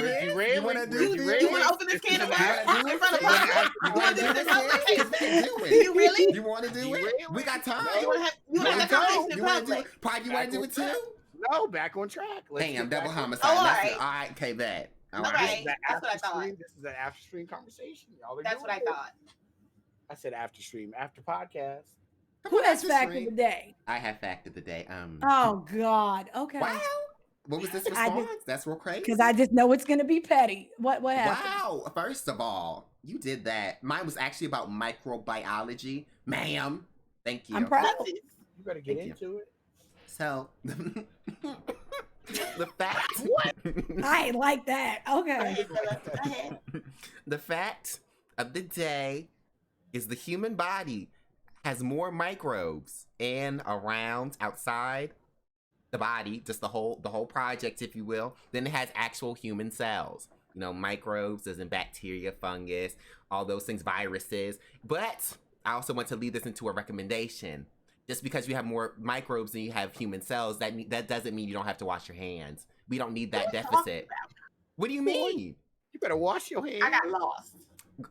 this? Reggie You wanna do Reggie this? You want to open this can of worms You in front of wanna us? You wanna do this? Do it. You really? You wanna do it? Really? We got time. You want to have that conversation in You wanna do public? it? Pride, you wanna do it too? No, back on track. Let's Damn, get back double on homicide. Oh, all That's right. it. All right, okay, bet. All All right. right. The That's what I after thought. stream, this is an after stream conversation. Y'all are That's what doing I it. thought. I said after stream, after podcast. Come Who on, has Dr. fact of Shree. the day? I have fact of the day. Oh God. Okay. Wow. What was this I response? just That's real crazy. because I just know it's gonna be petty. What happened? Wow. First of all, you did that. Mine was actually about microbiology. Ma'am. Thank you. I'm proud. Justice. You better get Thank you. into it. So, the fact. I ain't like that. Go Okay. ahead, Philip. Go ahead. The fact of the day is the human body has more microbes in, around, outside the body, just the whole project, if you will, than it has actual human cells. You know, microbes as in bacteria, fungus, all those things, viruses. But I also want to lead this into a recommendation. Just because you have more microbes than you have human cells, that doesn't mean you don't have to wash your hands. We don't need that deficit. What do you mean? You better wash your hands. I got lost.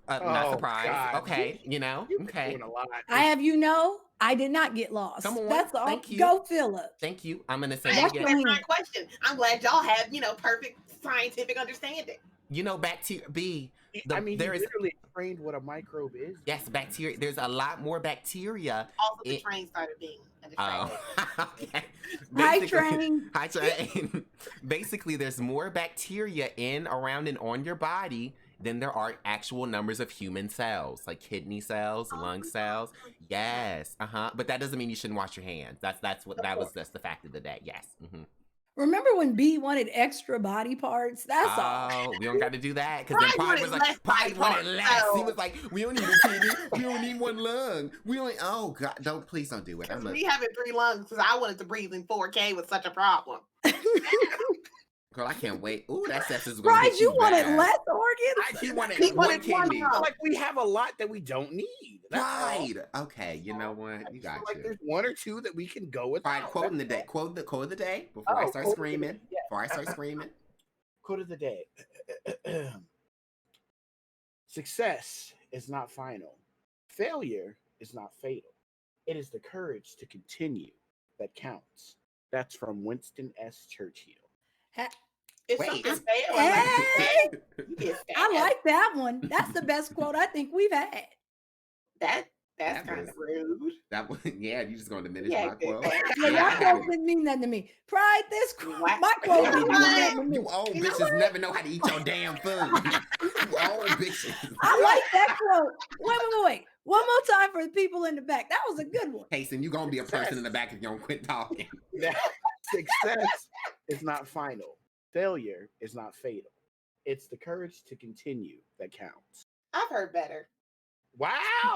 Not Oh, surprised. God. Okay, you know. You've been Okay. doing a lot. I have you know, I did not get lost. Come on. That's all. Thank you. Go, Philip. Thank you. I'm gonna say I it asked you again. a fine question. I'm glad y'all have, perfect scientific understanding. You know, bacteria. B. I mean, there he is literally explained what a microbe is. yes, bacteria. There's a lot more bacteria. Also, the It- train started being a Oh, distraction. okay. Hi, Basically- train. Hi, train. Basically, there's more bacteria in, around, and on your body than there are actual numbers of human cells, like kidney cells, lung cells. Yes, But that doesn't mean you shouldn't wash your hands. That's that's the fact of the day. Yes. Remember when B wanted extra body parts? That's all. Oh, we don't got to do that because then Pride Pride was wanted like, less Pride body wanted parts, less. He so- was like, we don't need a kidney, we don't need one lung, we only. Oh God, don't please don't do it. I'm Me having 3 lungs because I wanted to breathe in 4K was such a problem. girl. I can't wait. Ooh, that sepsis is gonna Right, hit you you wanted bad. less organs? He wanted He one wanted one kidney. lung. Like we have a lot that we don't need. That's all. Right. Okay. You know what? You I got feel like you. there's one or two that we can go with. All right. Quote of the day. Quote of the day. Before I start quote of the screaming. day, yeah. Before I start screaming. Quote of the day. Success is not final. Failure is not fatal. It is the courage to continue that counts. That's from Winston S. Churchill. If Wait. something fails, Hey! you get I stabbed. like that one. That's the best quote I think we've had. That's That kind was- of rude. That one. Yeah. You just gonna diminish Yeah, my quote. yeah. Yeah, Yeah. your quote didn't mean nothing to me. Pride, this quote, What? my quote didn't mean nothing to me. You old You know bitches never know how to eat your damn food. You old bitches. I like that quote. Wait. One more time for the people in the back. That was a good one. Casey, you gonna be a person in the back if you don't quit talking. That success is not final. Failure is not fatal. It's the courage to continue that counts. I've heard better. Wow!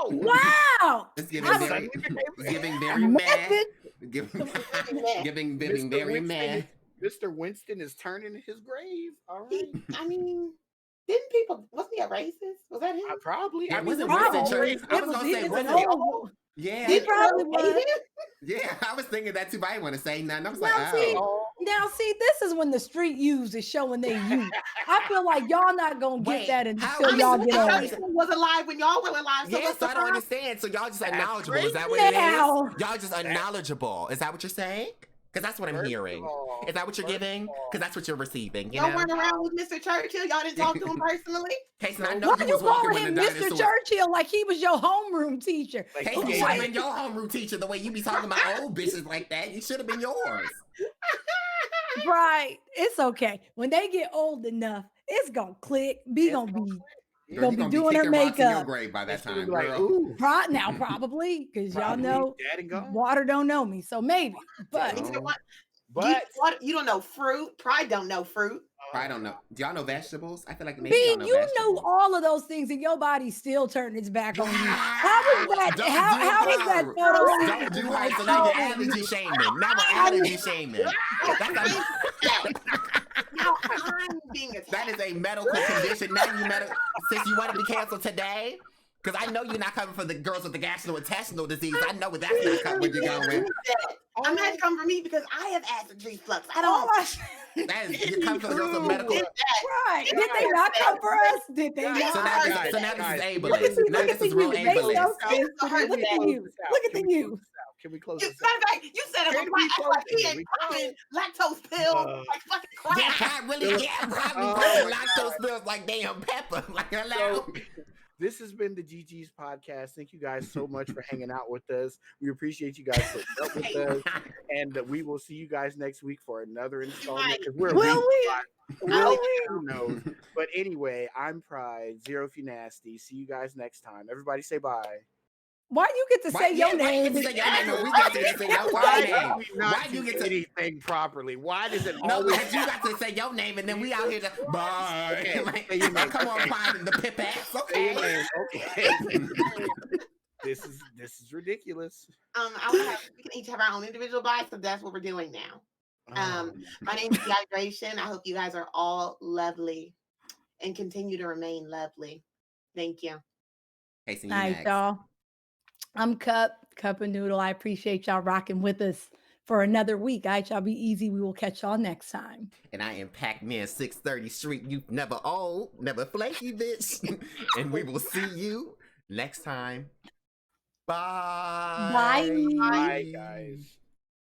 Wow. It's giving I very, was- giving very mad. Method. Giving, Mad. giving Mr. very Winston mad. Mr. Winston is turning his grave. All right. I mean, didn't people? Wasn't he a racist? Was that him? Probably. Yeah, I mean, wasn't we're Winston all Churchill? racist. I was gonna say It's an Winston. old- Yeah, He probably was. yeah. I was thinking that too, but I didn't want to say nothing. I was Now, like, see, oh. Now, see, this is when the street use is showing they use. I feel like y'all not gonna get Wait, that how until is- y'all how get is- on Churchill it. was alive when y'all were alive. So Yeah, what's so the I don't problem? understand. So y'all just That's unknowledgeable. crazy. Is that what it Now. is? Y'all just unknowledgeable. Is that what you're saying? Because that's what I'm First of hearing. all- Is that what you're first of giving? all- Because that's what you're receiving. You Y'all know? weren't around with Mr. Churchill. Y'all didn't talk to him personally. Casey, I know Why you you was walking calling when him the Mr. dinosaurs. Churchill like he was your homeroom teacher? Like, Casey, you okay, should have Why- been your homeroom teacher the way you be talking about old bitches like that. You should have been yours. Right. It's okay. When they get old enough, it's gonna click. Be It's gonna gonna be Girl, gonna you be gonna doing her kicking rocks in your makeup. grave by that It's gonna time, be like, girl. ooh, Now, probably, because y'all probably know dead and gone. water don't know me. So maybe. But You know Oh. what? But You don't know fruit. Pride don't know fruit. I don't know. Do y'all know vegetables? I feel like maybe B, y'all know you vegetables. know all of those things, and your body still turned its back on you. Wow. How is that? Don't How do is that her. photo? Don't do her. So now you're allergy shaming. Now we're allergy shaming. Now I'm being attacked. That is a medical condition. Now you since you want to be canceled today. Because I know you're not coming for the girls with the gastrointestinal disease. I know what that's not coming. What you're going with. I'm not coming for me because I have acid reflux. I Oh, don't. That is, you're coming for the girls with medical. Did that. right. Did they not come for us? Did they Right. not? So now, Guys, so now guys, this is Look at ableist. the, Now look this at the is real you. They so ableist. sensitive. Can Look at you. Look at the you. Can we close You, this matter out? of fact, you said it Can was we like close he it? ain't We popping lactose pills like fucking Yeah, crap. probably, yeah, probably Oh popping my lactose pills like damn pepper. Like, hello. This has been the GG's podcast. Thank you guys so much for hanging out with us. We appreciate you guys putting up with us, and we will see you guys next week for another installment. Because we're Will we? Will Will we? we? Who knows? But anyway, I'm Pride. Zero if you nasty. See you guys next time. Everybody say bye. Why you get to say your Why you name? get to say your name and we get to say your Why name? do we not Why you do get to anything properly? Why does it No, always? because you got to say your name and then we out here to bye. Okay, Like, say your name. come on, Okay. Pride and the pip ass. Say your Okay. name. Okay. This is ridiculous. We can each have our own individual bios, so that's what we're doing now. My name is Dehydration. I hope you guys are all lovely and continue to remain lovely. Thank you. Casey, you Night, next. y'all. I'm Cup and Noodle. I appreciate y'all rocking with us for another week. All right, y'all be easy. We will catch y'all next time. And I am Pac-Man 630 Street. You never old, never flaky, bitch. And we will see you next time. Bye. Bye. Bye, guys.